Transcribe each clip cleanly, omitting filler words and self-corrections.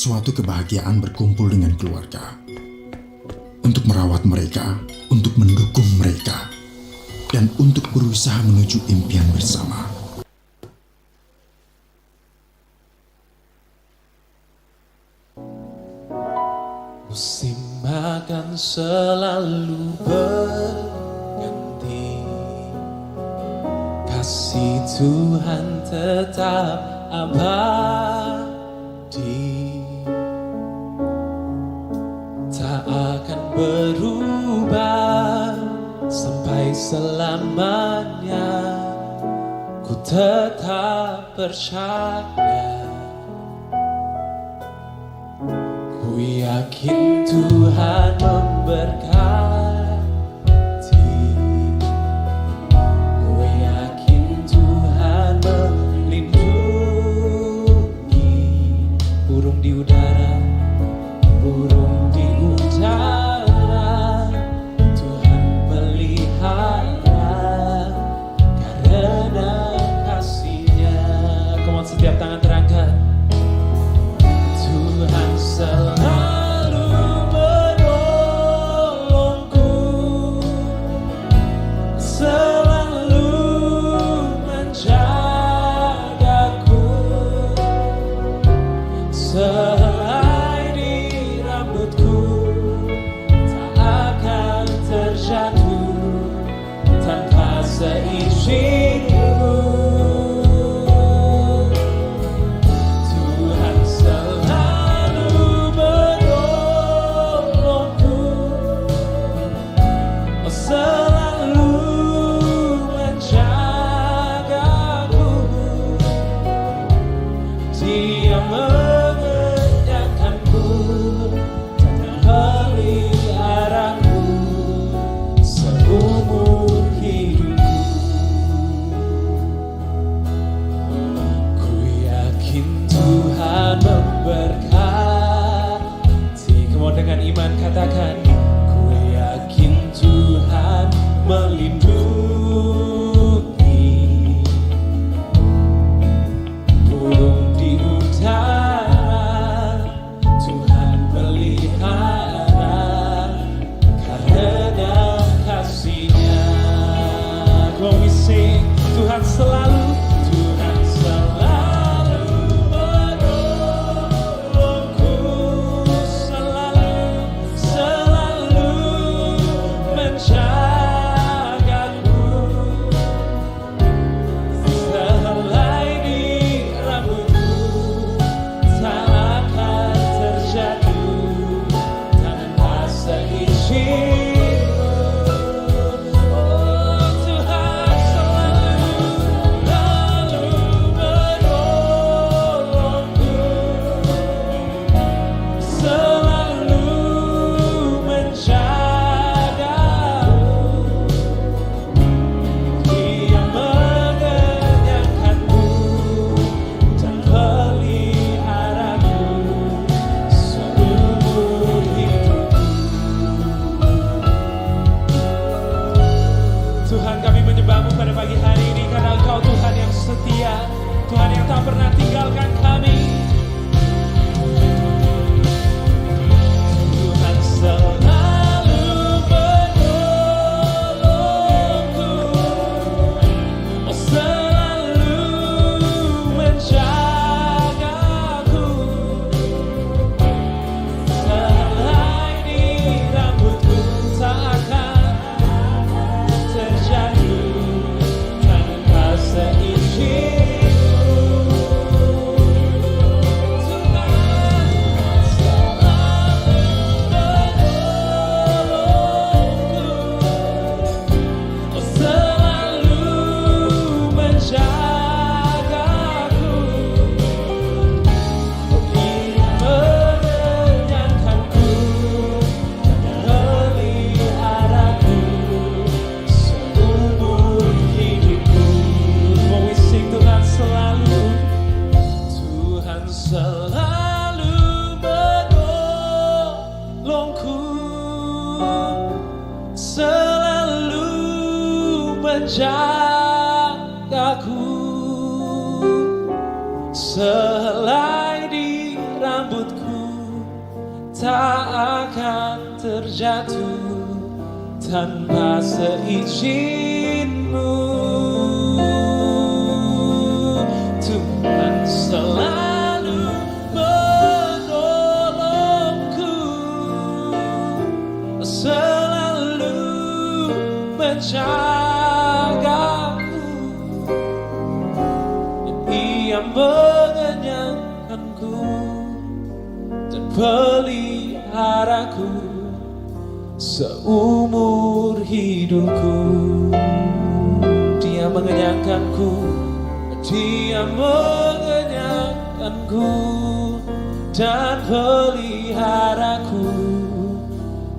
suatu kebahagiaan berkumpul dengan keluarga, untuk merawat mereka, untuk mendukung mereka, dan untuk berusaha menuju impian bersama. Musim akan selalu berganti, kasih Tuhan tetap abadi, tak akan berubah sampai selamanya. Ku tetap percaya, ku yakin Tuhan memberkati, ku yakin Tuhan melindungi. Burung di udara, burung di udara, Tuhan pelihara karena kasih-Nya. Come on, setiap tangan terangkat. Tuhan selalu menolongku, selalu menjagaku, sehelai di rambutku tak akan terjatuh tanpa seizinku. Dia mengenyangkanku dan memeliharaku seumur hidupku. Ku yakin Tuhan memberkati. Come on, dengan iman katakan, ku yakin Tuhan melindungi. Burung di udara, Tuhan pelihara karena kasih-Nya. Come we sing, Tuhan selalu menolongku, selalu menjagaku, sehelai di rambutku tak akan terjatuh tanpa seizinku. Oh, Tuhan selalu menolongku, selalu menjagaku. Dia mengenyangkanku dan peliharaku seumur hidupku. Tuhan, kami menyembah-Mu pada pagi hari ini karena Engkau Tuhan yang setia, Tuhan yang tak pernah tinggalkan kami. Tuhan selalu menolongku, selalu menjagaku, sehelai di rambutku tak akan terjatuh tanpa seizinku. menjagaku sehelai di rambutku. tak akan terjatuh tanpa seizin-Mu. Tuhan selalu menolongku, selalu menjagaku. Ia mengenyangkanku dan peliharaku seumur hidupku. Dia mengenyangkanku, Dia mengenyangkanku dan peliharaku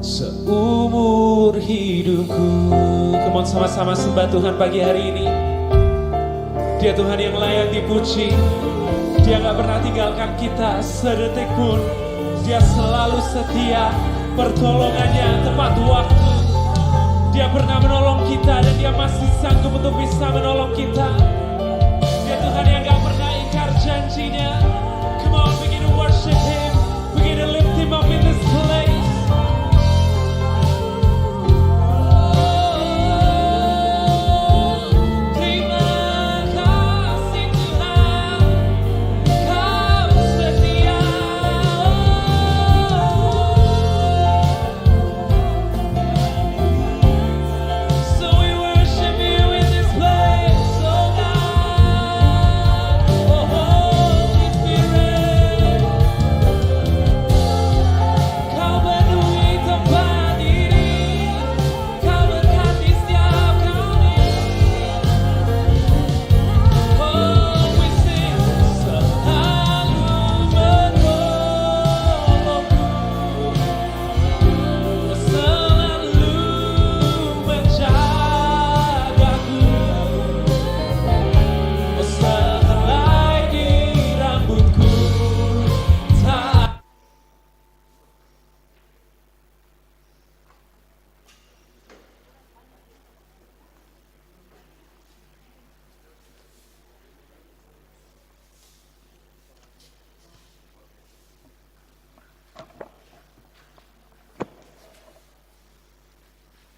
seumur hidupku. Come on, sama-sama sembah Tuhan pagi hari ini. Dia Tuhan yang layak dipuji. Dia gak pernah tinggalkan kita sedetik pun. Dia selalu setia, pertolongannya tepat waktu. Dia pernah menolong kita dan Dia masih sanggup untuk bisa menolong kita. Dia Tuhan yang gak pernah ingkar janjinya. Come on, begin to worship Him, begin to lift Him up in this place.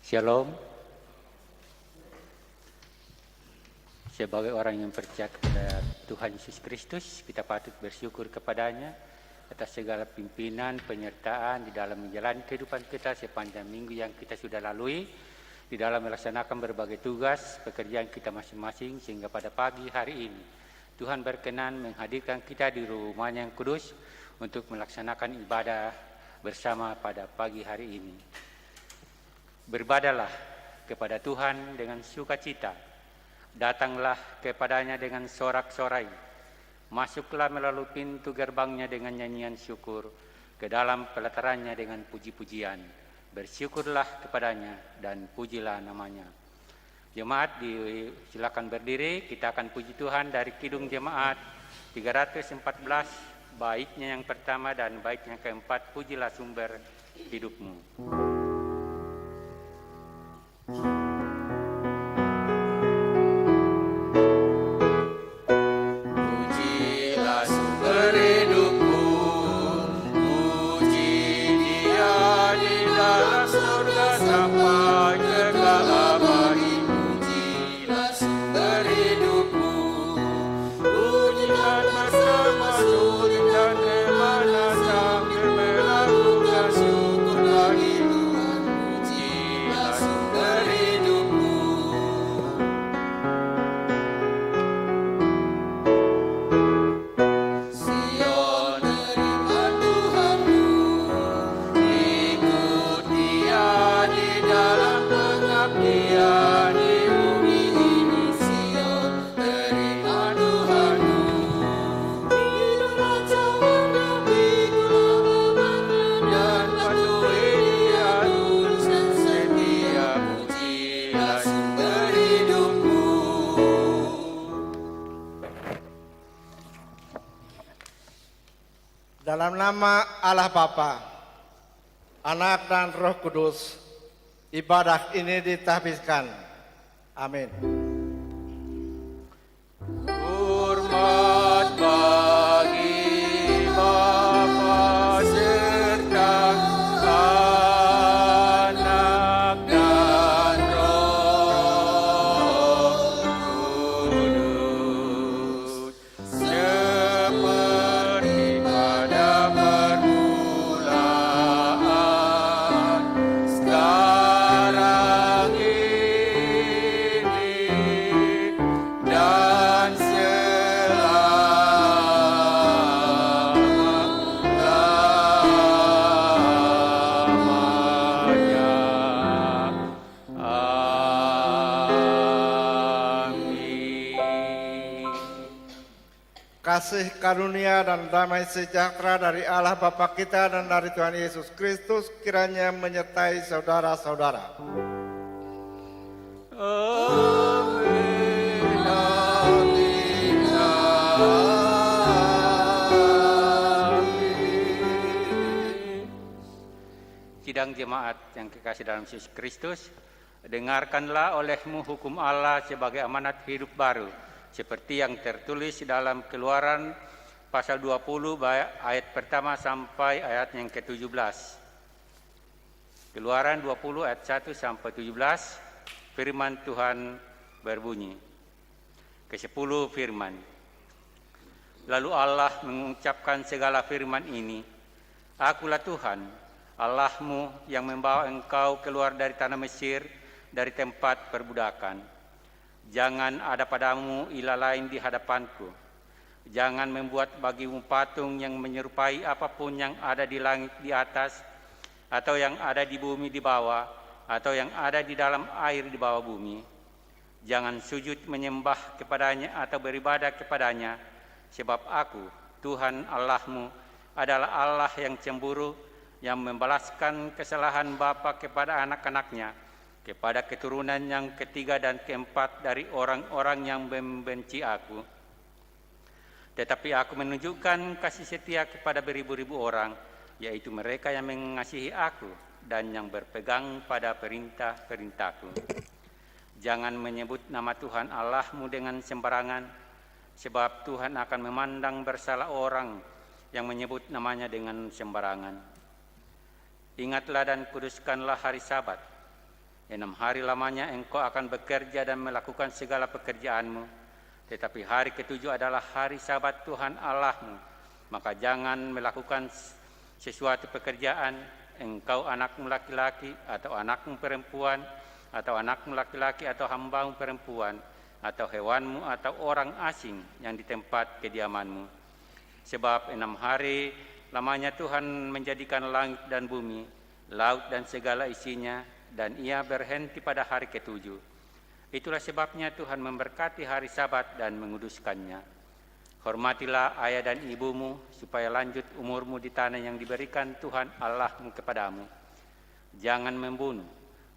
Shalom. Sebagai orang yang percaya kepada Tuhan Yesus Kristus, kita patut bersyukur kepadanya atas segala pimpinan, penyertaan di dalam menjalani kehidupan kita sepanjang minggu yang kita sudah lalui, di dalam melaksanakan berbagai tugas, pekerjaan kita masing-masing, sehingga pada pagi hari ini Tuhan berkenan menghadirkan kita di rumahnya yang kudus untuk melaksanakan ibadah bersama pada pagi hari ini. Berbadahlah kepada Tuhan dengan sukacita, datanglah kepadanya dengan sorak-sorai, masuklah melalui pintu gerbangnya dengan nyanyian syukur, ke dalam pelatarannya dengan puji-pujian, bersyukurlah kepadanya dan pujilah namanya. Jemaat silakan berdiri, kita akan puji Tuhan dari Kidung Jemaat 314, baitnya yang pertama dan baitnya keempat, pujilah sumber hidupmu. Dalam nama Allah Bapa, Anak dan Roh Kudus, ibadah ini ditahbiskan. Amin. Hormat bagi Bapa serta kasih karunia dan damai sejahtera dari Allah Bapa kita dan dari Tuhan Yesus Kristus kiranya menyertai saudara-saudara. Sidang jemaat yang kekasih dalam Yesus Kristus, dengarkanlah olehmu hukum Allah sebagai amanat hidup baru, seperti yang tertulis dalam Keluaran pasal 20 ayat pertama sampai ayat yang ke-17. Keluaran 20 ayat 1 sampai 17, firman Tuhan berbunyi. Ke-10 firman. Lalu Allah mengucapkan segala firman ini, Akulah Tuhan, Allahmu yang membawa engkau keluar dari tanah Mesir, dari tempat perbudakan. Jangan ada padamu ilah lain di hadapanku. Jangan membuat bagimu patung yang menyerupai apapun yang ada di langit di atas, atau yang ada di bumi di bawah, atau yang ada di dalam air di bawah bumi. Jangan sujud menyembah kepadanya atau beribadah kepadanya, sebab aku, Tuhan Allahmu, adalah Allah yang cemburu, yang membalaskan kesalahan bapa kepada anak-anaknya, kepada keturunan yang ketiga dan keempat dari orang-orang yang membenci aku. Tetapi aku menunjukkan kasih setia kepada beribu-ribu orang, yaitu mereka yang mengasihi aku dan yang berpegang pada perintah-perintahku. Jangan menyebut nama Tuhan Allahmu dengan sembarangan, sebab Tuhan akan memandang bersalah orang yang menyebut namanya dengan sembarangan. Ingatlah dan kuduskanlah hari Sabat. 6 hari lamanya engkau akan bekerja dan melakukan segala pekerjaanmu. Tetapi hari ke-7 adalah hari Sabat Tuhan Allahmu. Maka jangan melakukan sesuatu pekerjaan, engkau anakmu laki-laki atau anakmu perempuan, atau anakmu laki-laki atau hambamu perempuan, atau hewanmu atau orang asing yang di tempat kediamanmu. Sebab 6 hari lamanya Tuhan menjadikan langit dan bumi, laut dan segala isinya, dan ia berhenti pada hari ke-7. Itulah sebabnya Tuhan memberkati hari Sabat dan menguduskannya. Hormatilah ayah dan ibumu, supaya lanjut umurmu di tanah yang diberikan Tuhan Allahmu kepadamu. Jangan membunuh,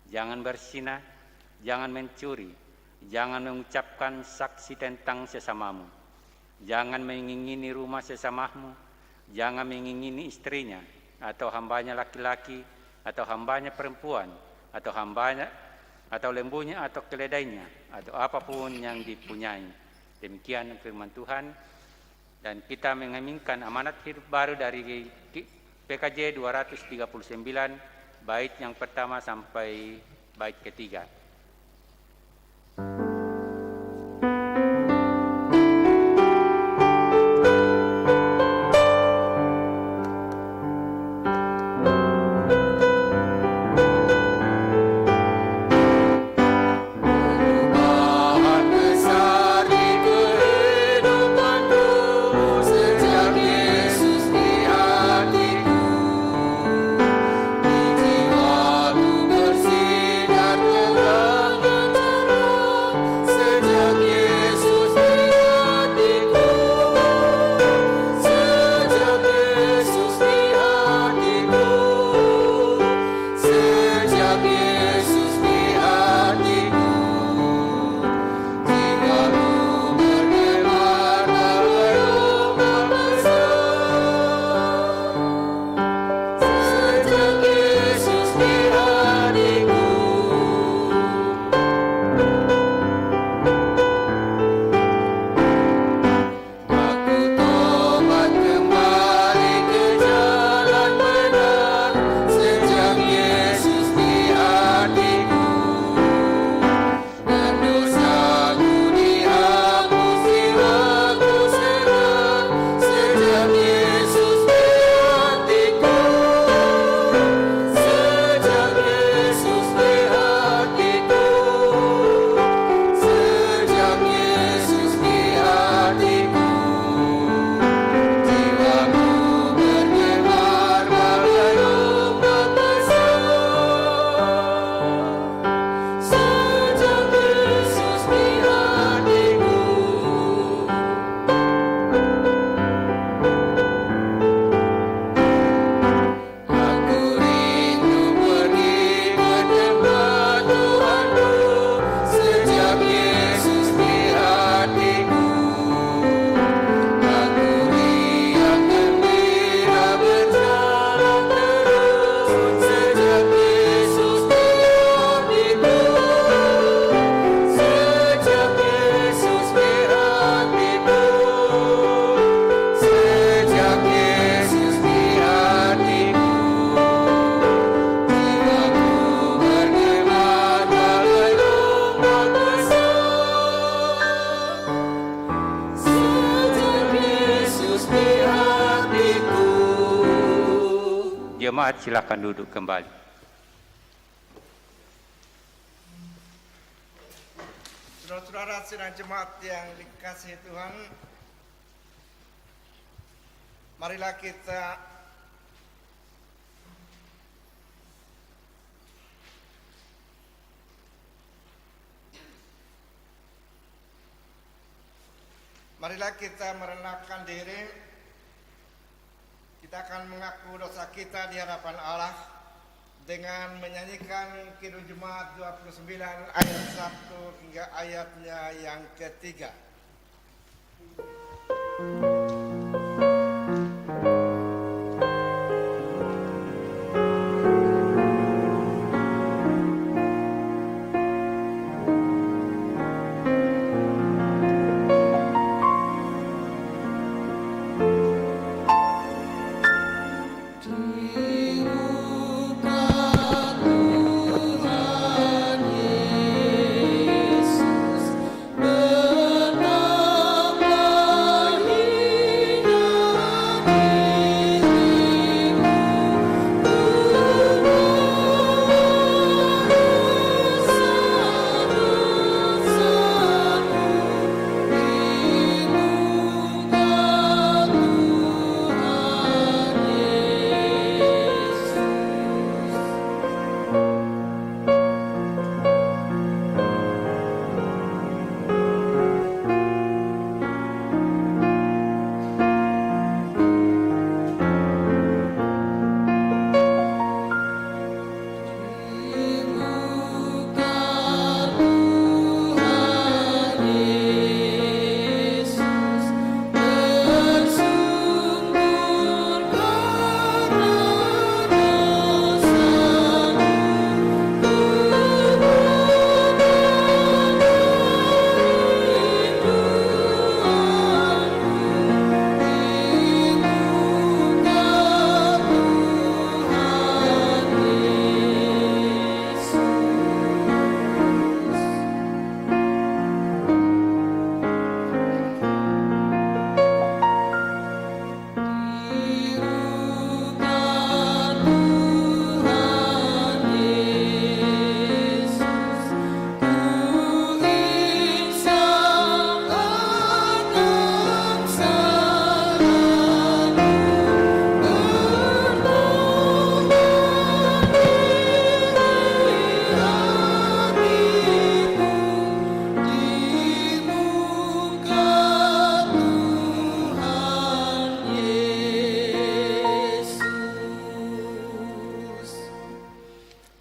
jangan berzinah, jangan mencuri, jangan mengucapkan saksi tentang sesamamu, jangan mengingini rumah sesamamu, jangan mengingini istrinya, atau hambanya laki-laki, atau hambanya perempuan, atau hambanya, atau lembunya, atau keledainya, atau apapun yang dipunyai. Demikian firman Tuhan. Dan kita mengaminkan amanat hidup baru dari PKJ 239, bait yang pertama sampai bait ketiga. Bersinar terang jemaat silakan duduk kembali. Saudara-saudara sidang jemaat yang dikasihi Tuhan, marilah kita merendahkan diri. Kita akan mengaku dosa kita di hadapan Allah dengan menyanyikan Kidung Jemaat 29 ayat 1 hingga ayatnya yang ketiga.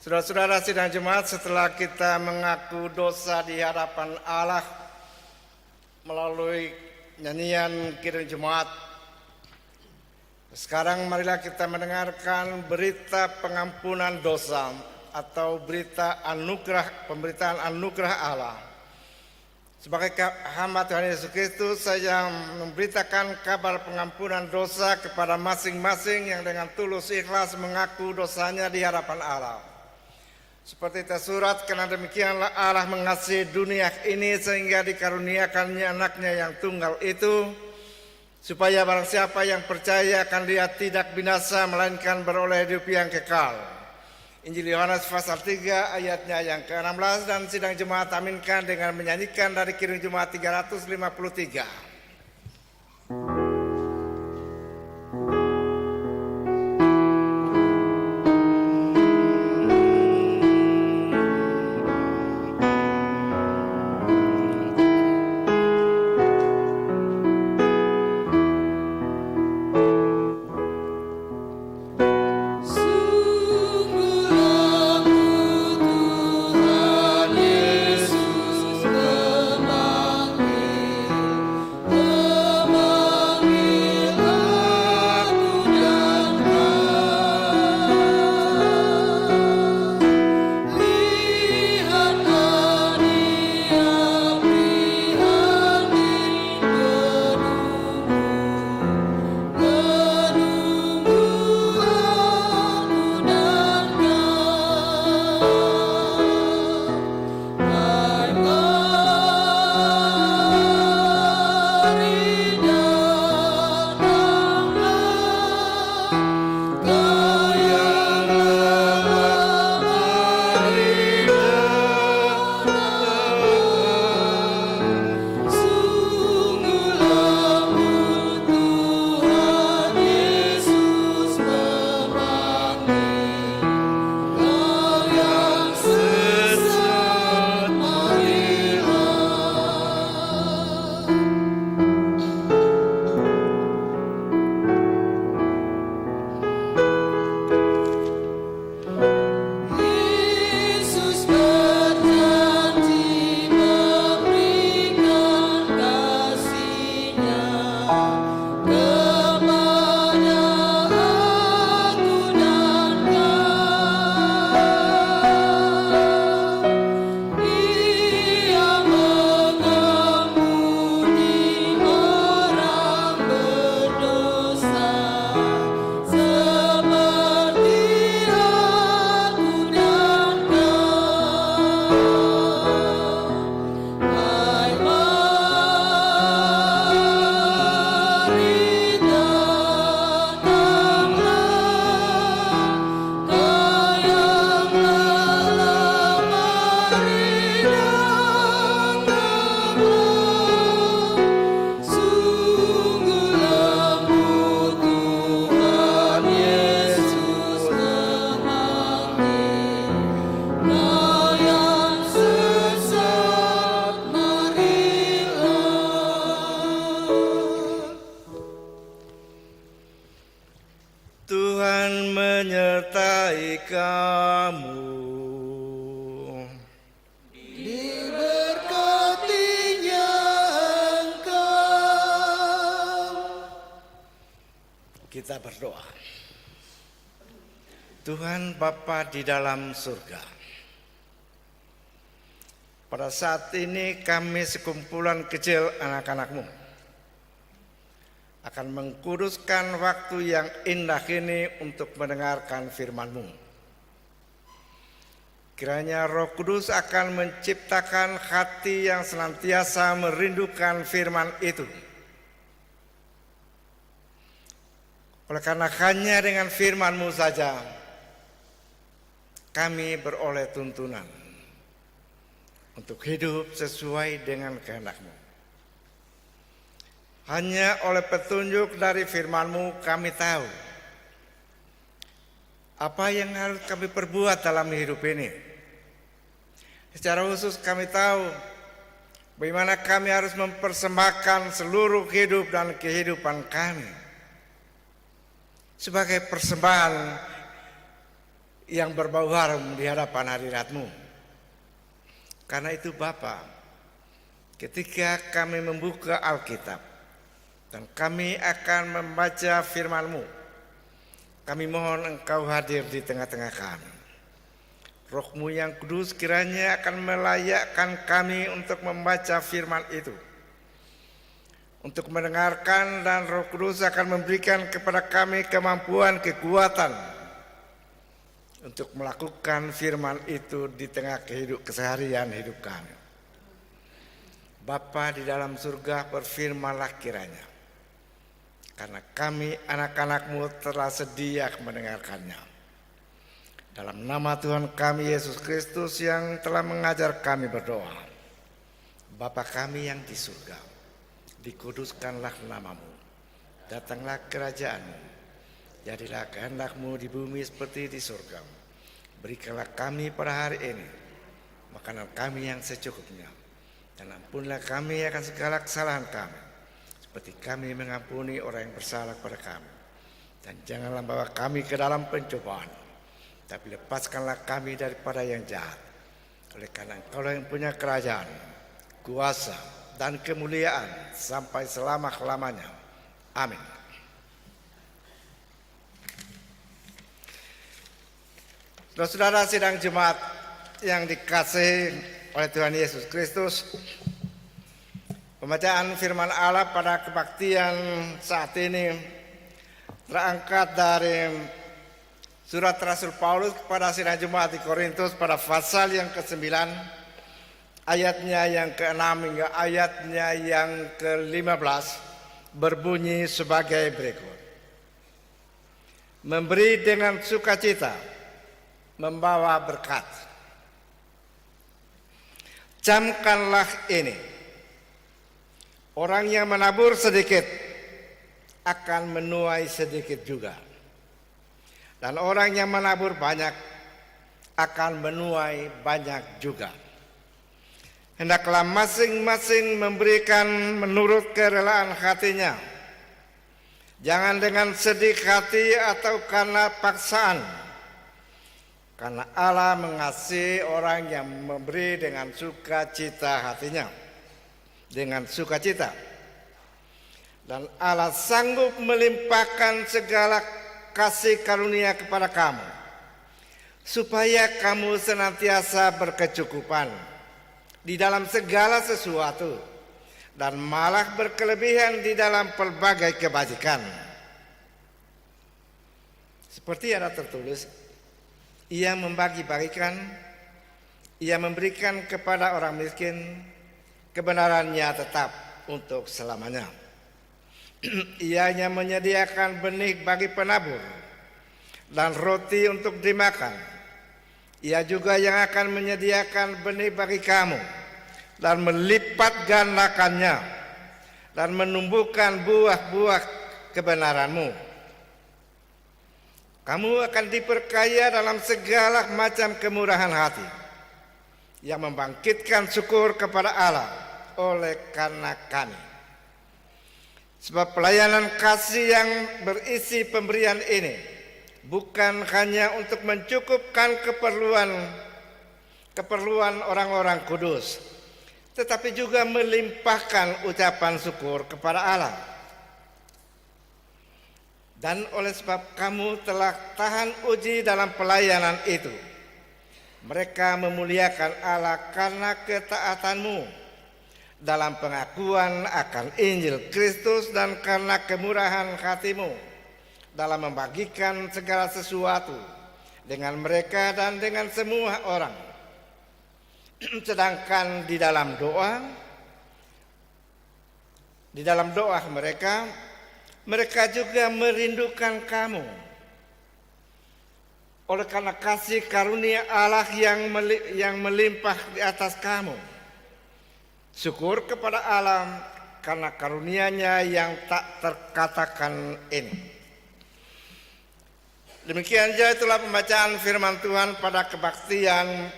Saudara-saudara sidang jemaat, setelah kita mengaku dosa di hadapan Allah melalui nyanyian Kidung Jemaat, sekarang marilah kita mendengarkan berita pengampunan dosa atau berita anugerah, pemberitaan anugerah Allah. Sebagai hamba Tuhan Yesus Kristus, saya memberitakan kabar pengampunan dosa kepada masing-masing yang dengan tulus ikhlas mengaku dosanya di hadapan Allah. Seperti tersurat, karena demikianlah Allah mengasihi dunia ini sehingga dikaruniakannya anaknya yang tunggal itu, supaya barang siapa yang percaya akan dia tidak binasa melainkan beroleh hidup yang kekal. Injil Yohanes pasal 3 ayatnya yang ke-16, dan sidang jemaat aminkan dengan menyanyikan dari Kidung Jemaat 353. Yesus Kita berdoa. Tuhan Bapa di dalam surga, pada saat ini kami sekumpulan kecil anak-anak-Mu akan mengkuduskan waktu yang indah ini untuk mendengarkan firman-Mu. Kiranya Roh Kudus akan menciptakan hati yang senantiasa merindukan firman itu. Oleh karena hanya dengan firman-Mu saja kami beroleh tuntunan untuk hidup sesuai dengan kehendak-Mu. Hanya oleh petunjuk dari firman-Mu kami tahu apa yang harus kami perbuat dalam hidup ini. Secara khusus kami tahu bagaimana kami harus mempersembahkan seluruh hidup dan kehidupan kami sebagai persembahan yang berbau harum di hadapan hadirat-Mu. Karena itu Bapa, ketika kami membuka Alkitab dan kami akan membaca firman-Mu, kami mohon Engkau hadir di tengah-tengah kami. Roh-Mu yang kudus kiranya akan melayakkan kami untuk membaca firman itu, untuk mendengarkan, dan Roh Kudus akan memberikan kepada kami kemampuan, kekuatan untuk melakukan firman itu di tengah keseharian hidup kami. Bapa di dalam surga, berfirmanlah kiranya, karena kami anak-anak-Mu telah sedia mendengarkannya. Dalam nama Tuhan kami Yesus Kristus yang telah mengajar kami berdoa. Bapa kami yang di surga, dikuduskanlah nama-Mu, datanglah kerajaan-Mu, jadilah kehendak-Mu di bumi seperti di surga. Berikanlah kami pada hari ini makanan kami yang secukupnya, dan ampunilah kami akan segala kesalahan kami, seperti kami mengampuni orang yang bersalah kepada kami. Dan janganlah bawa kami ke dalam pencobaan, tapi lepaskanlah kami daripada yang jahat. Oleh karena Engkau yang punya kerajaan, kuasa, dan kemuliaan sampai selama-lamanya. Amin. Saudara-saudara sidang Jemaat yang dikasihi oleh Tuhan Yesus Kristus, pembacaan firman Allah pada kebaktian saat ini terangkat dari surat Rasul Paulus kepada sidang Jemaat di Korintus pada pasal yang ke-9, ayatnya yang ke-6 hingga ayatnya yang ke-15, berbunyi sebagai berikut. Memberi dengan sukacita membawa berkat. Camkanlah ini, orang yang menabur sedikit akan menuai sedikit juga, dan orang yang menabur banyak akan menuai banyak juga. Hendaklah masing-masing memberikan menurut kerelaan hatinya, jangan dengan sedih hati atau karena paksaan, karena Allah mengasihi orang yang memberi dengan sukacita hatinya, dengan sukacita. Dan Allah sanggup melimpahkan segala kasih karunia kepada kamu, supaya kamu senantiasa berkecukupan di dalam segala sesuatu, dan malah berkelebihan di dalam pelbagai kebajikan. Seperti ada tertulis, Ia membagi-bagikan, Ia memberikan kepada orang miskin, kebenarannya tetap untuk selamanya. Ianya menyediakan benih bagi penabur dan roti untuk dimakan. Ia juga yang akan menyediakan benih bagi kamu dan melipat gandakannya dan menumbuhkan buah-buah kebenaranmu. Kamu akan diperkaya dalam segala macam kemurahan hati, yang membangkitkan syukur kepada Allah oleh karena kami. Sebab pelayanan kasih yang berisi pemberian ini bukan hanya untuk mencukupkan keperluan orang-orang kudus, tetapi juga melimpahkan ucapan syukur kepada Allah. Dan oleh sebab kamu telah tahan uji dalam pelayanan itu, mereka memuliakan Allah karena ketaatanmu dalam pengakuan akan Injil Kristus dan karena kemurahan hatimu dalam membagikan segala sesuatu dengan mereka dan dengan semua orang. Sedangkan di dalam doa mereka juga merindukan kamu. Oleh karena kasih karunia Allah yang melimpah di atas kamu, syukur kepada Allah karena karunia-Nya yang tak terkatakan ini. Demikian juga itulah pembacaan firman Tuhan pada kebaktian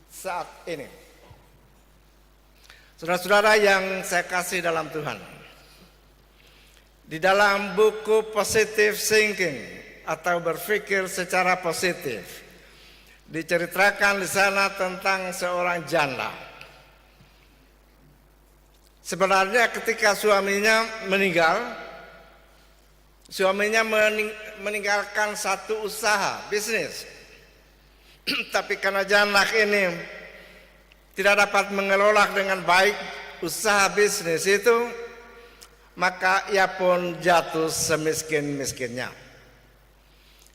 saat ini. Saudara-saudara yang saya kasih dalam Tuhan, di dalam buku Positive Thinking atau berpikir secara positif, diceritakan di sana tentang seorang janda. Sebenarnya ketika suaminya meninggalkan satu usaha bisnis, tapi karena janda ini tidak dapat mengelola dengan baik usaha bisnis itu, maka ia pun jatuh semiskin-miskinnya.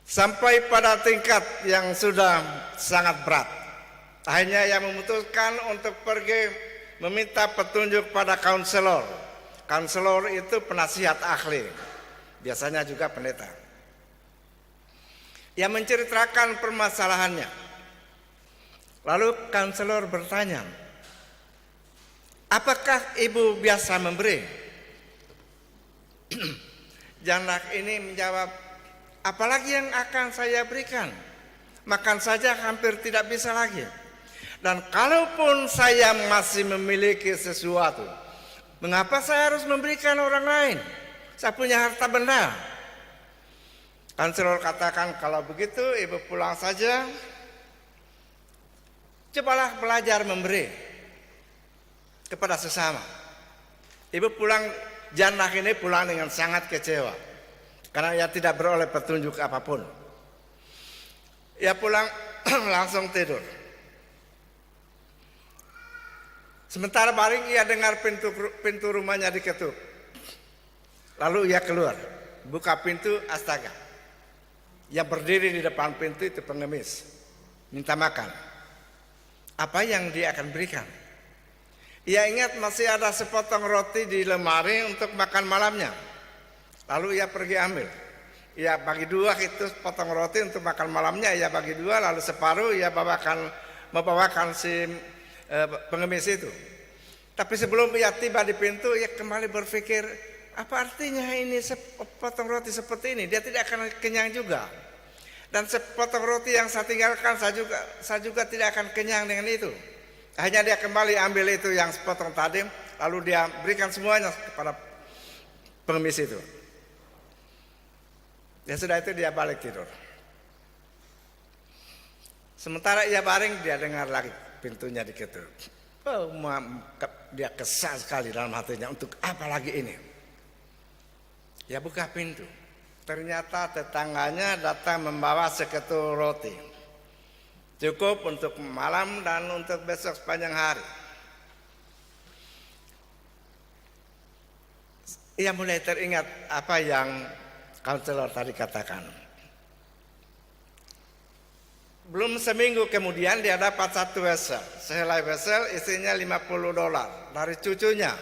Sampai pada tingkat yang sudah sangat berat. Akhirnya ia memutuskan untuk pergi meminta petunjuk pada kaunselor. Kaunselor itu penasihat ahli, biasanya juga pendeta. Ia menceritakan permasalahannya. Lalu kaunselor bertanya, apakah ibu biasa memberi? Janda ini menjawab, apalagi yang akan saya berikan? Makan saja hampir tidak bisa lagi. Dan kalaupun saya masih memiliki sesuatu, mengapa saya harus memberikan orang lain? Saya punya harta benda. Kaunselor katakan, kalau begitu ibu pulang saja. Cobalah belajar memberi kepada sesama. Ibu pulang, janda ini pulang dengan sangat kecewa karena ia tidak beroleh petunjuk apapun. Ia pulang langsung tidur. Sementara baring ia dengar pintu rumahnya diketuk. Lalu ia keluar, buka pintu, astaga. Yang berdiri di depan pintu itu pengemis, minta makan. Apa yang dia akan berikan? Ia ingat masih ada sepotong roti di lemari untuk makan malamnya. Lalu ia pergi ambil. Ia bagi dua itu sepotong roti untuk makan malamnya. Ia bagi dua, lalu separuh ia membawakan si pengemis itu. Tapi sebelum ia tiba di pintu, ia kembali berpikir, apa artinya ini sepotong roti seperti ini? Dia tidak akan kenyang juga. Dan sepotong roti yang saya tinggalkan, saya juga tidak akan kenyang dengan itu. Akhirnya dia kembali ambil itu yang sepotong tadi, lalu dia berikan semuanya kepada pengemis itu. Ya sudah, itu dia balik tidur. Sementara ia baring, dia dengar lagi pintunya diketuk. Oh, dia kesal sekali dalam hatinya, untuk apa lagi ini? Ya buka pintu. Ternyata tetangganya datang membawa seketul roti. Cukup untuk malam dan untuk besok sepanjang hari. Ia mulai teringat apa yang kaunselor tadi katakan. Belum seminggu kemudian dia dapat satu wesel. Sehelai wesel isinya $50 dari cucunya.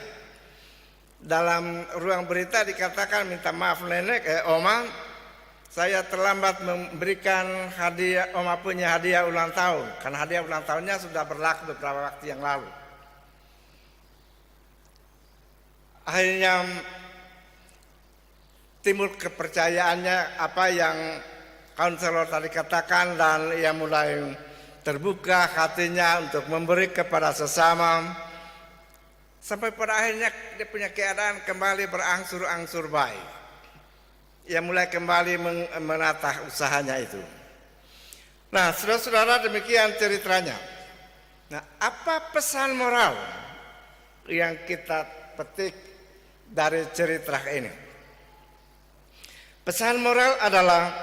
Dalam ruang berita dikatakan, minta maaf nenek, Oma, saya terlambat memberikan hadiah. Oma punya hadiah ulang tahun, karena hadiah ulang tahunnya sudah berlaku beberapa waktu yang lalu. Akhirnya timbul kepercayaannya apa yang kaunselor tadi katakan, dan ia mulai terbuka hatinya untuk memberi kepada sesama. Sampai pada akhirnya dia punya keadaan kembali berangsur-angsur baik. Ia mulai kembali menata usahanya itu. Nah, saudara-saudara, demikian ceritanya. Nah, apa pesan moral yang kita petik dari cerita ini? Pesan moral adalah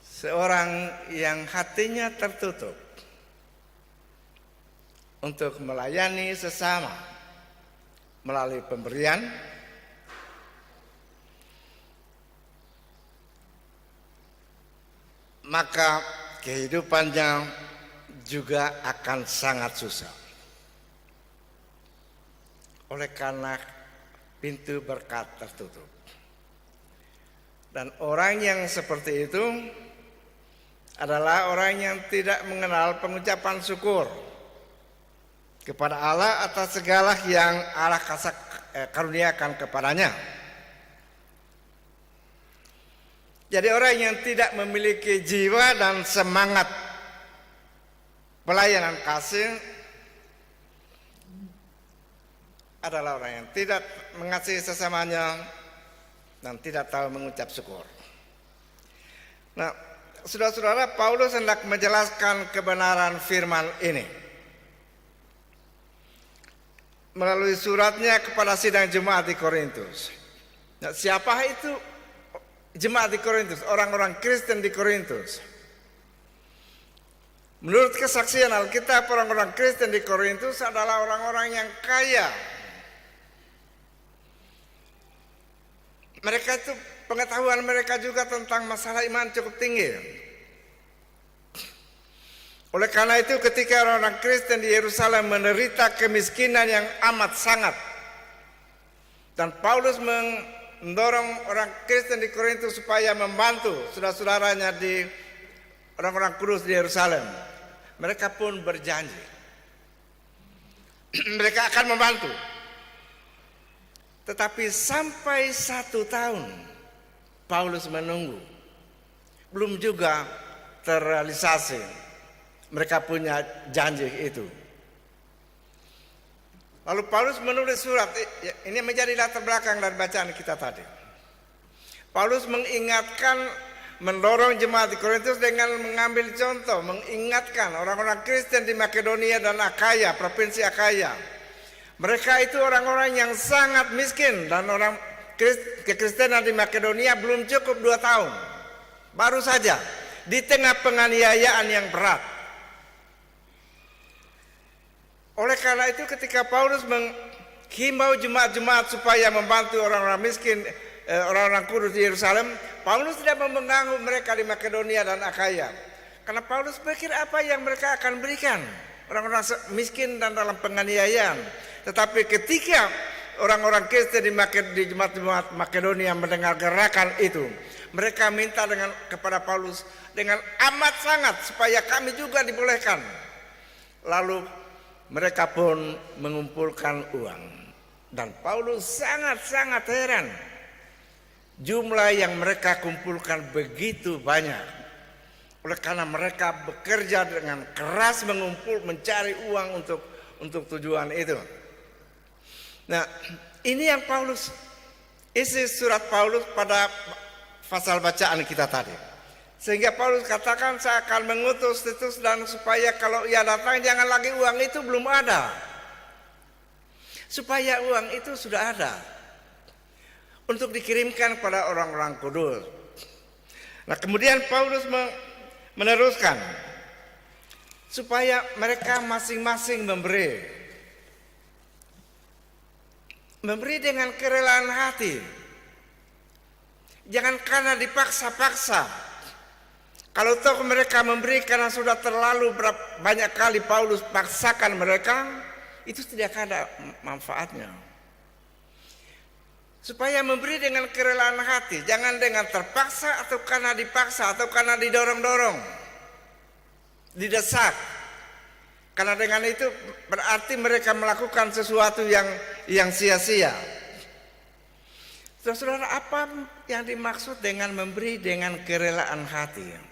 seorang yang hatinya tertutup untuk melayani sesama melalui pemberian, maka kehidupannya juga akan sangat susah. Oleh karena pintu berkat tertutup. Dan orang yang seperti itu adalah orang yang tidak mengenal pengucapan syukur kepada Allah atas segala yang Allah karuniakan kepadanya. Jadi orang yang tidak memiliki jiwa dan semangat pelayanan kasih adalah orang yang tidak mengasihi sesamanya dan tidak tahu mengucap syukur. Nah, saudara-saudara, Paulus hendak menjelaskan kebenaran firman ini melalui suratnya kepada sidang jemaat di Korintus. Nah, siapa itu jemaat di Korintus? Orang-orang Kristen di Korintus. Menurut kesaksian Alkitab, orang-orang Kristen di Korintus adalah orang-orang yang kaya. Mereka itu pengetahuan mereka juga tentang masalah iman cukup tinggi. Oleh karena itu ketika orang-orang Kristen di Yerusalem menderita kemiskinan yang amat sangat, dan Paulus mendorong orang Kristen di Korintus supaya membantu saudara-saudaranya di orang-orang kudus di Yerusalem, mereka pun berjanji mereka akan membantu. Tetapi sampai 1 tahun Paulus menunggu, belum juga terrealisasi mereka punya janji itu. Lalu Paulus menulis surat, ini menjadi latar belakang dari bacaan kita tadi. Paulus mengingatkan, mendorong jemaat di Korintus dengan mengambil contoh, mengingatkan orang-orang Kristen di Makedonia dan Akaya, provinsi Akaya. Mereka itu orang-orang yang sangat miskin, dan orang kekristenan di Makedonia belum cukup 2 tahun. Baru saja di tengah penganiayaan yang berat. Oleh karena itu ketika Paulus menghimbau jemaat-jemaat supaya membantu orang-orang miskin, orang-orang kudus di Yerusalem, Paulus tidak mengganggu mereka di Makedonia dan Akaya. Karena Paulus pikir apa yang mereka akan berikan orang-orang miskin dan dalam penganiayaan. Tetapi ketika orang-orang Kristen di jemaat-jemaat Makedonia mendengar gerakan itu, mereka minta kepada Paulus dengan amat sangat supaya kami juga dibolehkan. Lalu mereka pun mengumpulkan uang, dan Paulus sangat-sangat heran. Jumlah yang mereka kumpulkan begitu banyak. Oleh karena mereka bekerja dengan keras mencari uang untuk tujuan itu. Nah, ini yang Paulus, isi surat Paulus pada pasal bacaan kita tadi. Sehingga Paulus katakan, saya akan mengutus Titus dan supaya kalau ia datang jangan lagi uang itu belum ada. Supaya uang itu sudah ada untuk dikirimkan kepada orang-orang kudus. Nah, kemudian Paulus meneruskan supaya mereka masing-masing memberi dengan kerelaan hati, jangan karena dipaksa-paksa. Kalau toh mereka memberi karena sudah terlalu banyak kali Paulus paksakan mereka, itu tidak ada manfaatnya. Supaya memberi dengan kerelaan hati, jangan dengan terpaksa atau karena dipaksa atau karena didorong-dorong, didesak. Karena dengan itu berarti mereka melakukan sesuatu yang sia-sia. Saudara, apa yang dimaksud dengan memberi dengan kerelaan hati?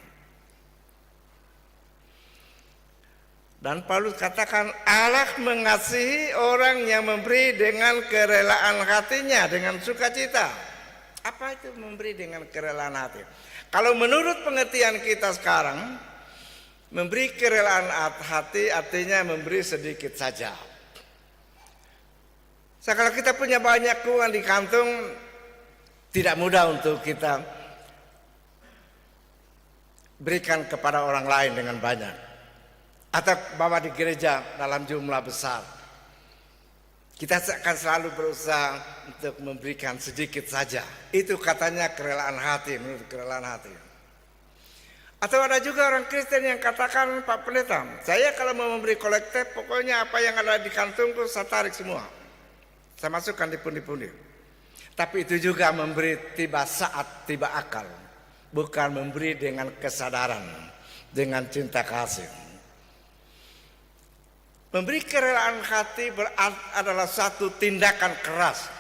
Dan Paulus katakan Allah mengasihi orang yang memberi dengan kerelaan hatinya, dengan sukacita. Apa itu memberi dengan kerelaan hati? Kalau menurut pengertian kita sekarang, memberi kerelaan hati artinya memberi sedikit saja. Kalau kita punya banyak uang di kantung, tidak mudah untuk kita berikan kepada orang lain dengan banyak, atau bawa di gereja dalam jumlah besar. Kita akan selalu berusaha untuk memberikan sedikit saja. Itu katanya kerelaan hati, menurut kerelaan hati. Atau ada juga orang Kristen yang katakan, Pak Pendeta, saya kalau mau memberi kolektif, pokoknya apa yang ada di kantungku saya tarik semua, saya masukkan di pundi-pundi. Tapi itu juga memberi tiba saat, tiba akal, bukan memberi dengan kesadaran, dengan cinta kasih. Memberi kerelaan hati adalah satu tindakan keras.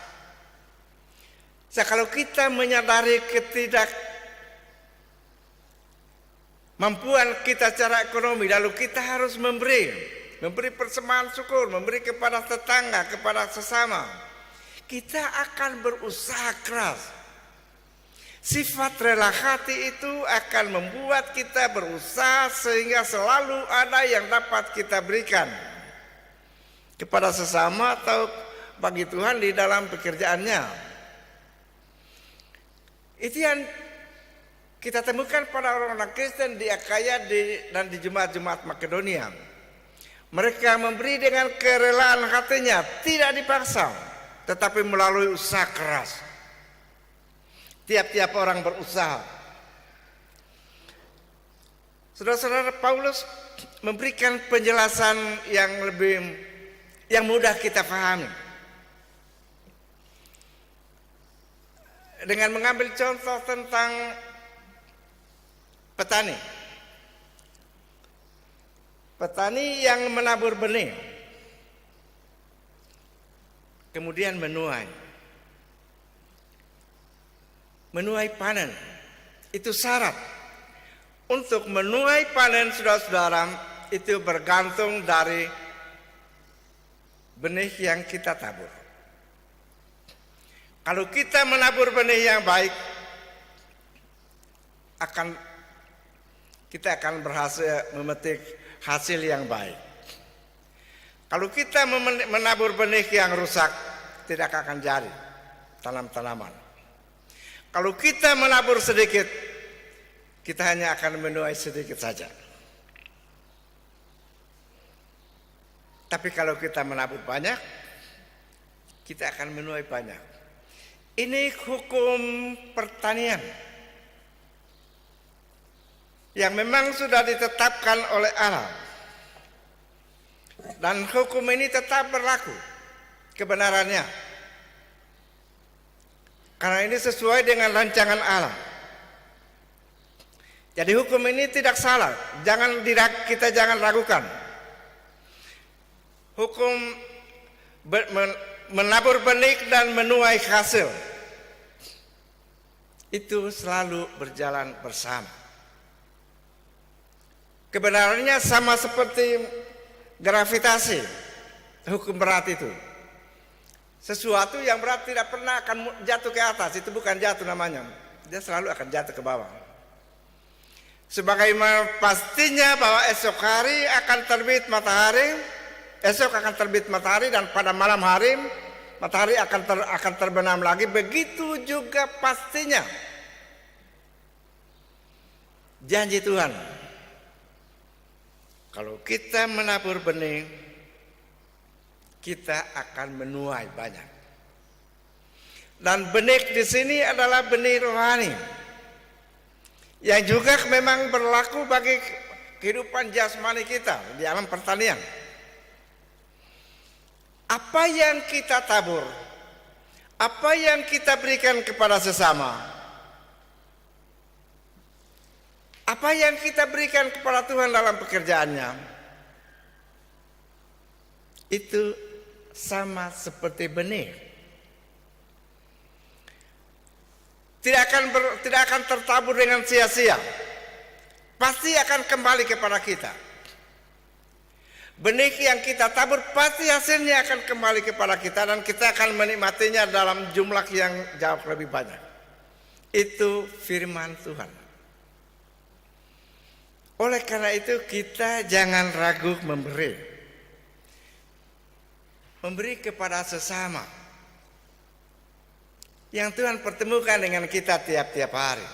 Kalau kita menyadari ketidakmampuan kita secara ekonomi, lalu kita harus memberi persembahan syukur, memberi kepada tetangga, kepada sesama, kita akan berusaha keras. Sifat rela hati itu akan membuat kita berusaha sehingga selalu ada yang dapat kita berikan kepada sesama atau bagi Tuhan di dalam pekerjaannya. Itu yang kita temukan pada orang-orang Kristen di Akaya dan di Jemaat-Jemaat Makedonia. Mereka memberi dengan kerelaan hatinya, tidak dipaksa, tetapi melalui usaha keras. Tiap-tiap orang berusaha. Saudara-saudara, Paulus memberikan penjelasan yang mudah kita pahami. Dengan mengambil contoh tentang petani. Petani yang menabur benih, kemudian menuai panen. Itu syarat. Untuk menuai panen, saudara-saudara, itu bergantung dari benih yang kita tabur. Kalau kita menabur benih yang baik, kita akan berhasil memetik hasil yang baik. Kalau kita menabur benih yang rusak, tidak akan jadi tanam-tanaman. Kalau kita menabur sedikit, kita hanya akan menuai sedikit saja. Tapi kalau kita menabur banyak, kita akan menuai banyak. Ini hukum pertanian yang memang sudah ditetapkan oleh Allah. Dan hukum ini tetap berlaku kebenarannya. Karena ini sesuai dengan rancangan Allah. Jadi hukum ini tidak salah, kita jangan ragukan. Hukum menabur benih dan menuai hasil itu selalu berjalan bersama. Kebenarannya sama seperti gravitasi, hukum berat itu. Sesuatu yang berat tidak pernah akan jatuh ke atas, itu bukan jatuh namanya. Dia selalu akan jatuh ke bawah. Sebagaimana pastinya bahwa esok hari akan terbit matahari, esok akan terbit matahari dan pada malam hari matahari akan terbenam lagi. Begitu juga pastinya janji Tuhan. Kalau kita menabur benih, kita akan menuai banyak. Dan benih di sini adalah benih rohani, yang juga memang berlaku bagi kehidupan jasmani kita di alam pertanian. Apa yang kita tabur, apa yang kita berikan kepada sesama, apa yang kita berikan kepada Tuhan dalam pekerjaannya, itu sama seperti benih. Tidak akan tertabur dengan sia-sia. Pasti akan kembali kepada kita. Benih yang kita tabur pasti hasilnya akan kembali kepada kita dan kita akan menikmatinya dalam jumlah yang jauh lebih banyak. Itu firman Tuhan. Oleh karena itu kita jangan ragu memberi. memberi kepada sesama yang Tuhan pertemukan dengan kita tiap-tiap hari.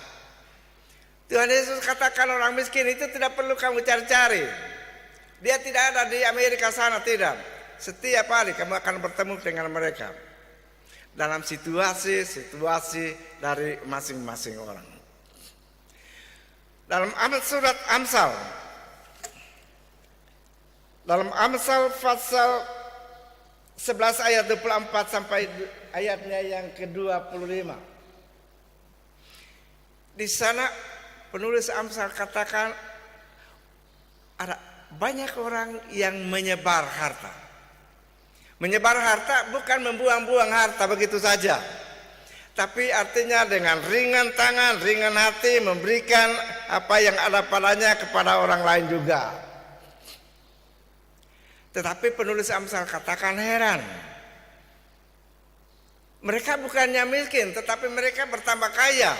Tuhan Yesus katakan orang miskin itu tidak perlu kamu cari-cari. Dia tidak ada di Amerika sana, tidak. Setiap hari kamu akan bertemu dengan mereka dalam situasi-situasi dari masing-masing orang. Dalam surat Amsal, dalam Amsal pasal 11 ayat 24 sampai ayatnya yang ke-25. Di sana penulis Amsal katakan ada banyak orang yang menyebar harta. Menyebar harta bukan membuang-buang harta begitu saja, tapi artinya dengan ringan tangan, ringan hati memberikan apa yang ada padanya kepada orang lain juga. Tetapi penulis Amsal katakan heran. Mereka bukannya miskin, tetapi mereka bertambah kaya.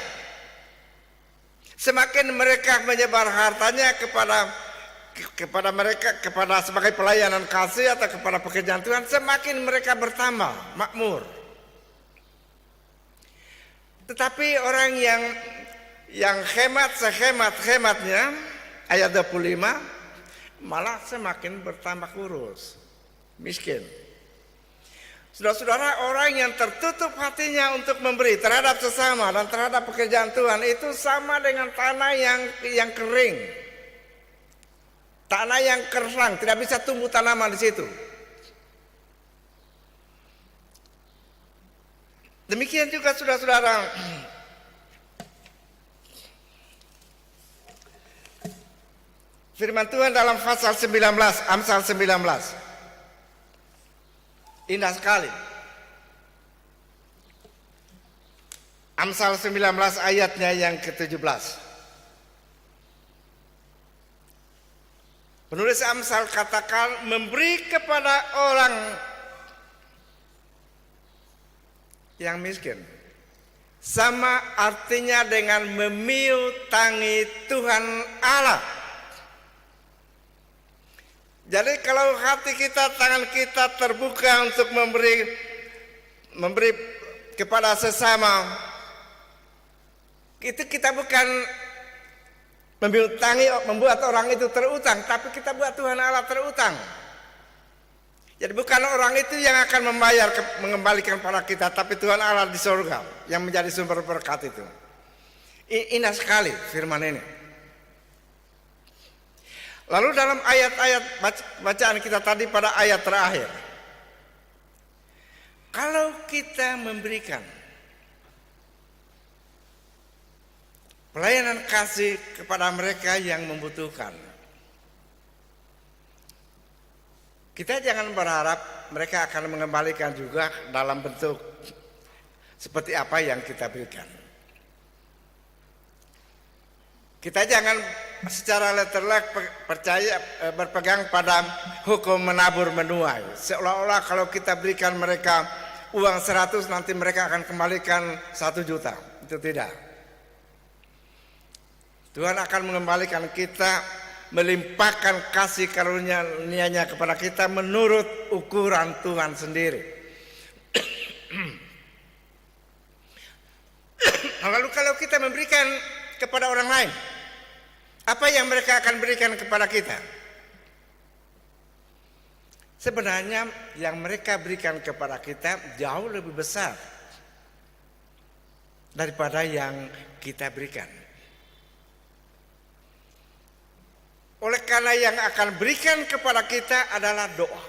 Semakin mereka menyebar hartanya kepada mereka, kepada sebagai pelayanan kasih atau kepada pekerjaan Tuhan, semakin mereka bertambah makmur. Tetapi orang yang hemat sehemat-hematnya, ayat 25, malah semakin bertambah kurus, miskin. Saudara-saudara, orang yang tertutup hatinya untuk memberi terhadap sesama dan terhadap pekerjaan Tuhan itu sama dengan tanah yang kering. Tanah yang kersang, tidak bisa tumbuh tanaman di situ. Demikian juga saudara-saudara, firman Tuhan dalam pasal 19, Amsal 19. Indah sekali. Amsal 19 ayatnya yang ke-17. Penulis Amsal katakan memberi kepada orang yang miskin sama artinya dengan memiutangi Tuhan Allah. Jadi kalau hati kita, tangan kita terbuka untuk memberi kepada sesama, itu kita bukan membuat orang itu terutang, tapi kita buat Tuhan Allah terutang. Jadi bukan orang itu yang akan mengembalikan pada kita, tapi Tuhan Allah di surga yang menjadi sumber berkat itu. Indah sekali firman ini. Lalu dalam ayat-ayat bacaan kita tadi pada ayat terakhir, kalau kita memberikan pelayanan kasih kepada mereka yang membutuhkan, kita jangan berharap mereka akan mengembalikan juga dalam bentuk seperti apa yang kita berikan. Kita jangan secara letterlek berpegang pada hukum menabur menuai. Seolah-olah kalau kita berikan mereka uang 100 nanti mereka akan kembalikan 1 juta. Itu tidak. Tuhan akan mengembalikan kita, melimpahkan kasih karunia-Nya kepada kita menurut ukuran Tuhan sendiri. Lalu kalau kita memberikan kepada orang lain, apa yang mereka akan berikan kepada kita? Sebenarnya yang mereka berikan kepada kita jauh lebih besar daripada yang kita berikan. Oleh karena yang akan berikan kepada kita adalah doa.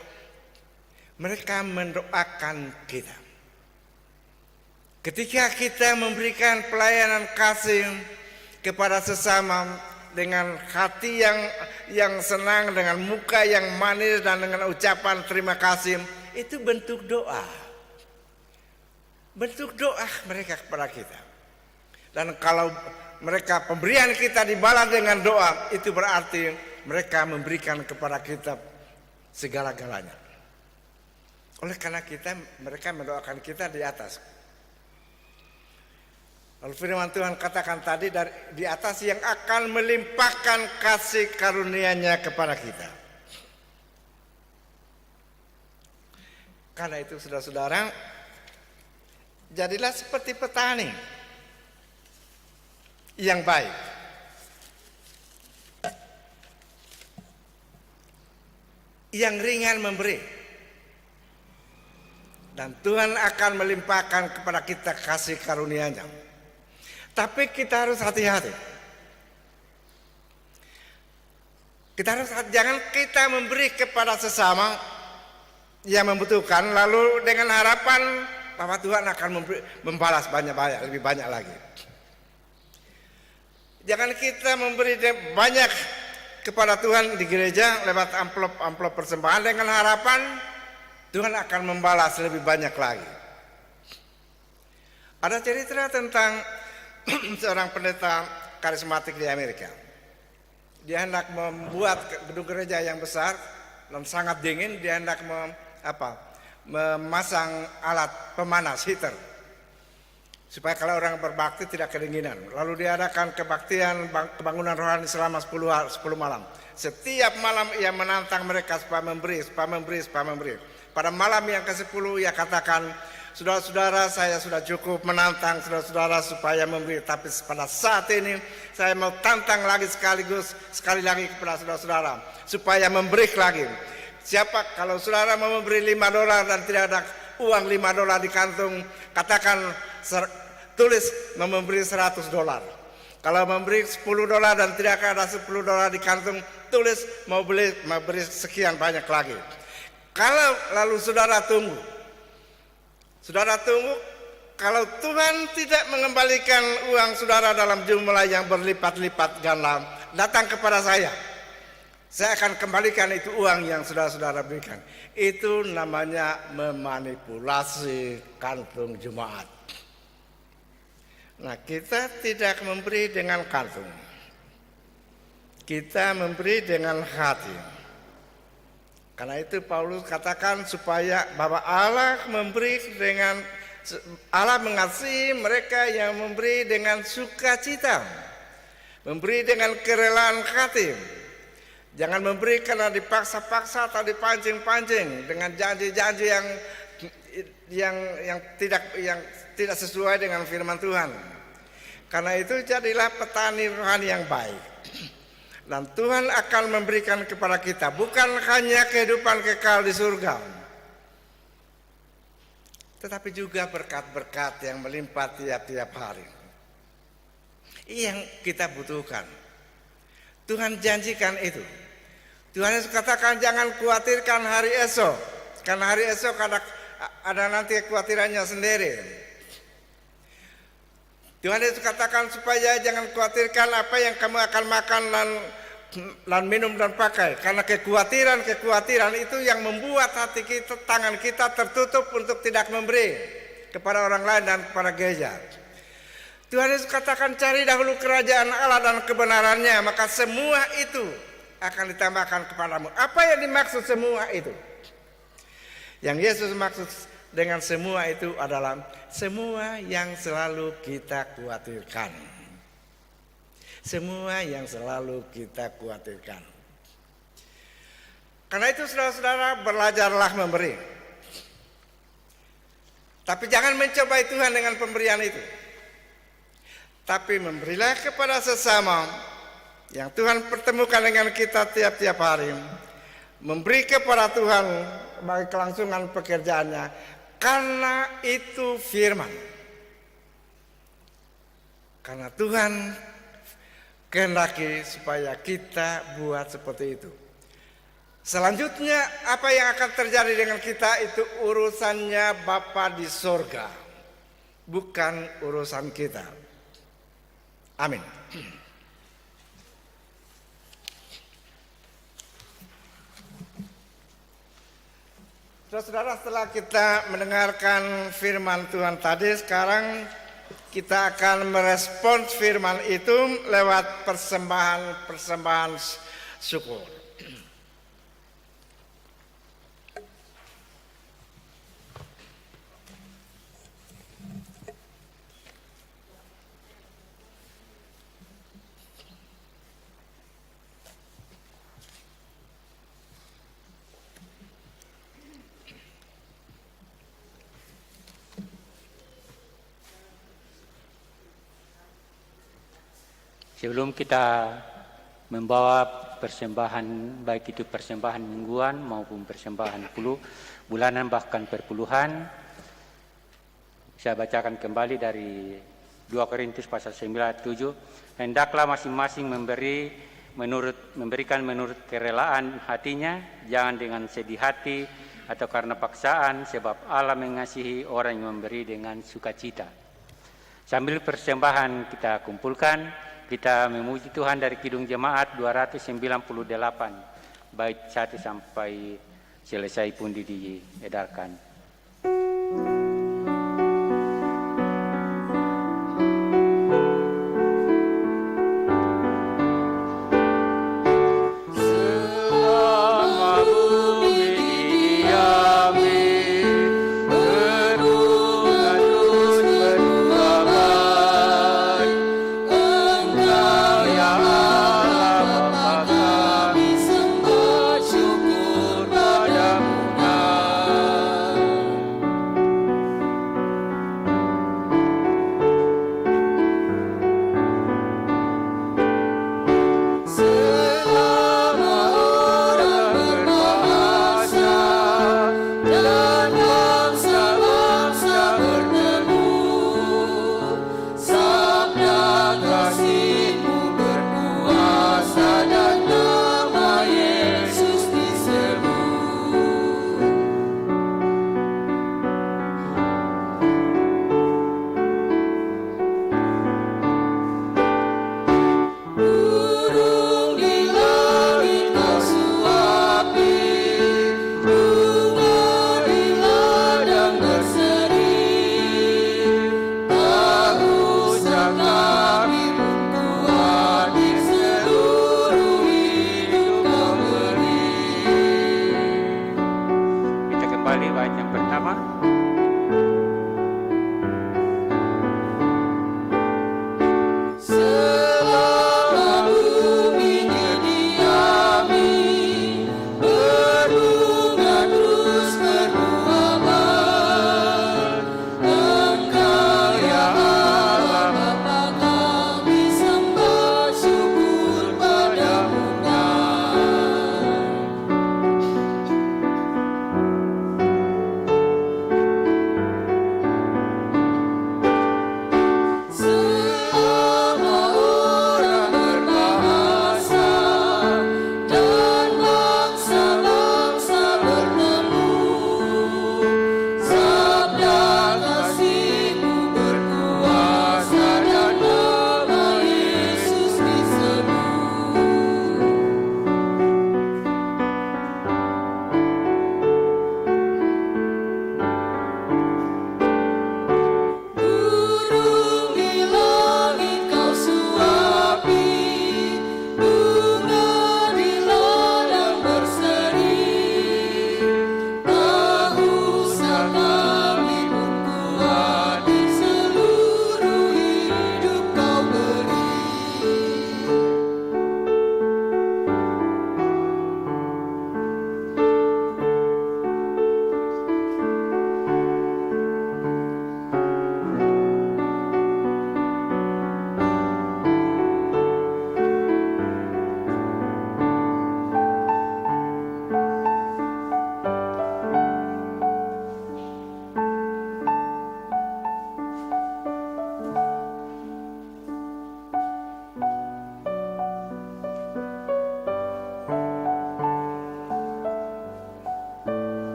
Mereka mendoakan kita. Ketika kita memberikan pelayanan kasih kepada sesama dengan hati yang senang, dengan muka yang manis dan dengan ucapan terima kasih, itu bentuk doa. Bentuk doa mereka kepada kita. Dan kalau mereka pemberian kita dibalas dengan doa, itu berarti mereka memberikan kepada kita segala-galanya. Oleh karena mereka mendoakan kita di atas. Lalu firman Tuhan katakan tadi di atas yang akan melimpahkan kasih karunia-Nya kepada kita. Karena itu saudara-saudara, jadilah seperti petani yang baik. Yang ringan memberi. Dan Tuhan akan melimpahkan kepada kita kasih karunia-Nya. Tapi kita harus hati-hati. Jangan kita memberi kepada sesama yang membutuhkan lalu dengan harapan bahwa Tuhan akan membalas banyak-banyak, lebih banyak lagi. Jangan kita memberi banyak kepada Tuhan di gereja lewat amplop persembahan dengan harapan Tuhan akan membalas lebih banyak lagi. Ada cerita tentang seorang pendeta karismatik di Amerika. Dia hendak membuat gedung gereja yang besar dan sangat dingin. Dia hendak memasang alat pemanas heater supaya kalau orang berbakti tidak kedinginan. Lalu diadakan kebaktian kebangunan rohani selama 10 malam. Setiap malam ia menantang mereka supaya memberi. Pada malam yang ke-10 ia katakan, saudara-saudara, saya sudah cukup menantang saudara-saudara supaya memberi. Tapi pada saat ini saya mau tantang lagi sekali lagi kepada saudara-saudara supaya memberi lagi. Siapa kalau saudara mau memberi $5 dan tidak ada uang $5 di kantung, katakan tulis memberi $100. Kalau memberi $10 dan tidak ada $10 di kantung, tulis mau beri sekian banyak lagi. Kalau lalu saudara tunggu, kalau Tuhan tidak mengembalikan uang saudara dalam jumlah yang berlipat-lipat ganda, datang kepada saya akan kembalikan itu uang yang saudara berikan. Itu namanya memanipulasi kantung jemaat. Nah, kita tidak memberi dengan kantung. Kita memberi dengan hati. Karena itu Paulus katakan supaya bahwa Allah mengasihi mereka yang memberi dengan sukacita. Memberi dengan kerelaan hati. Jangan memberi karena dipaksa-paksa atau dipancing-pancing dengan janji-janji yang tidak sesuai dengan firman Tuhan. Karena itu jadilah petani rohani yang baik. Dan Tuhan akan memberikan kepada kita bukan hanya kehidupan kekal di surga, tetapi juga berkat-berkat yang melimpah tiap-tiap hari. Yang kita butuhkan. Tuhan janjikan itu. Tuhan Yesus katakan jangan khawatirkan hari esok, karena hari esok ada nanti kekhawatirannya sendiri. Tuhan Yesus katakan supaya jangan khawatirkan apa yang kamu akan makan dan minum dan pakai, karena kekhawatiran itu yang membuat hati kita, tangan kita tertutup untuk tidak memberi kepada orang lain dan kepada gereja. Tuhan Yesus katakan cari dahulu kerajaan Allah dan kebenarannya, maka semua itu akan ditambahkan kepadamu. Apa yang dimaksud semua itu? Yang Yesus maksud dengan semua itu adalah semua yang selalu kita khawatirkan. Semua yang selalu kita khawatirkan. Karena itu saudara-saudara, belajarlah memberi. Tapi jangan mencobai Tuhan dengan pemberian itu. Tapi memberilah kepada sesama yang Tuhan pertemukan dengan kita tiap-tiap hari. Memberi kepada Tuhan bagi kelangsungan pekerjaannya. Karena itu firman. Karena Tuhan kehendaki supaya kita buat seperti itu. Selanjutnya apa yang akan terjadi dengan kita itu urusannya Bapa di sorga, bukan urusan kita. Amin. Saudara, setelah kita mendengarkan firman Tuhan tadi, sekarang kita akan merespons firman itu lewat persembahan syukur. Sebelum kita membawa persembahan, baik itu persembahan mingguan maupun persembahan bulanan bahkan perpuluhan, saya bacakan kembali dari 2 Korintus pasal 9 ayat 7. Hendaklah masing-masing memberikan menurut kerelaan hatinya, jangan dengan sedih hati atau karena paksaan, sebab Allah mengasihi orang yang memberi dengan sukacita. Sambil persembahan kita kumpulkan, kita memuji Tuhan dari Kidung Jemaat 298, bait 1 sampai selesai pun diedarkan.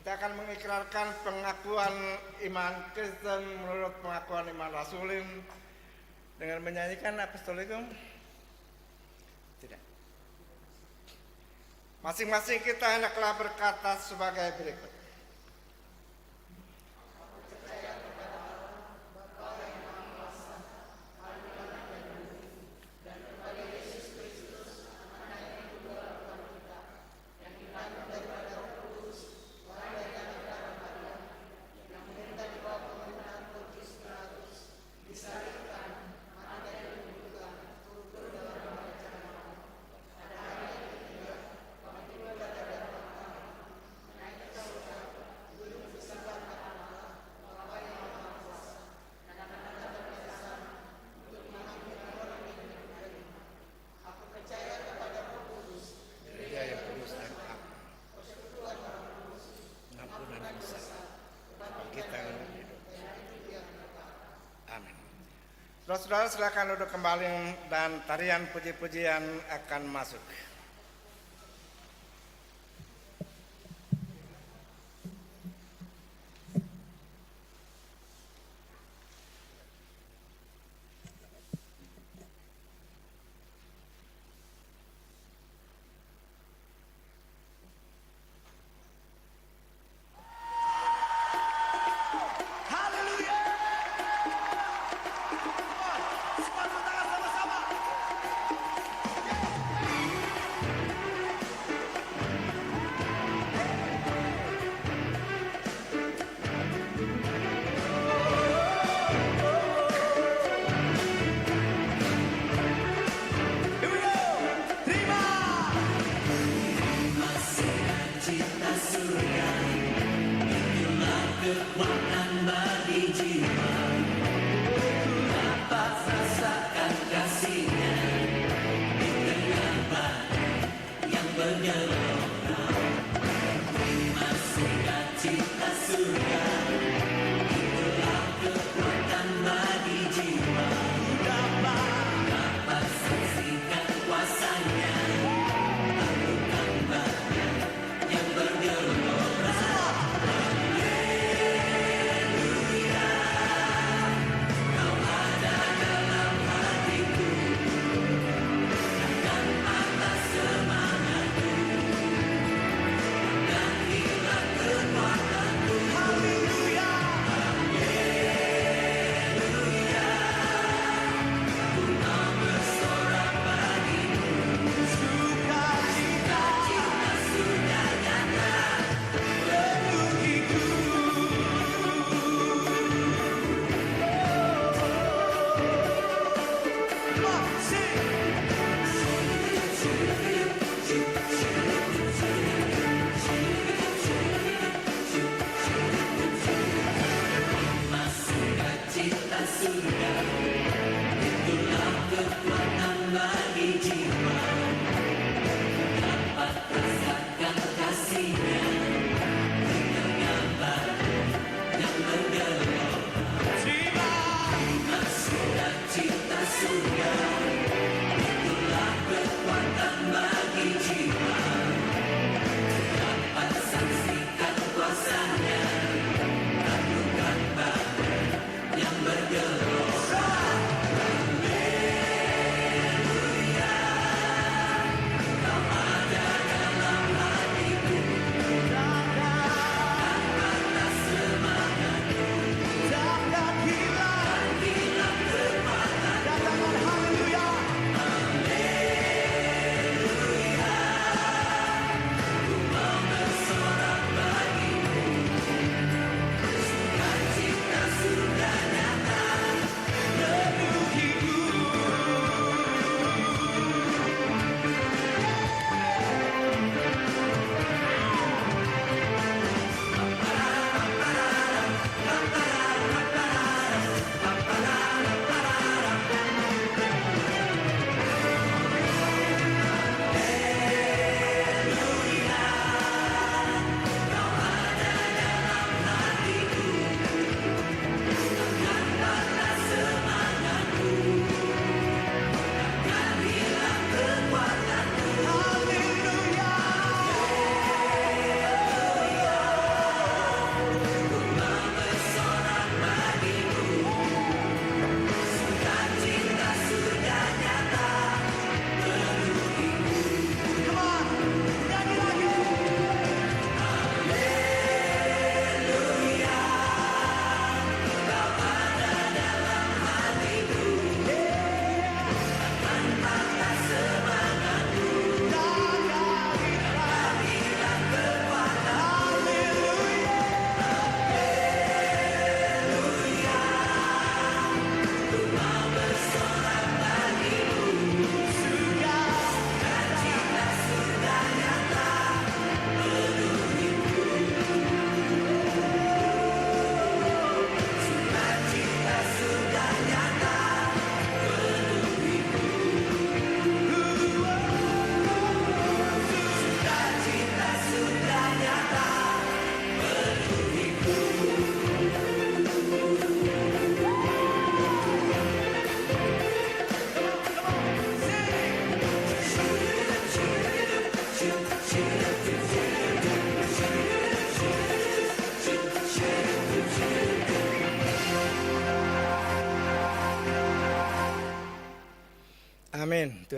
Kita akan mengikrarkan pengakuan iman Kristen menurut pengakuan iman Rasulin dengan menyanyikan Apostolikum. Tidak. Masing-masing kita hendaklah berkata sebagai berikut. Saudara-saudara silakan duduk kembali dan tarian puji-pujian akan masuk.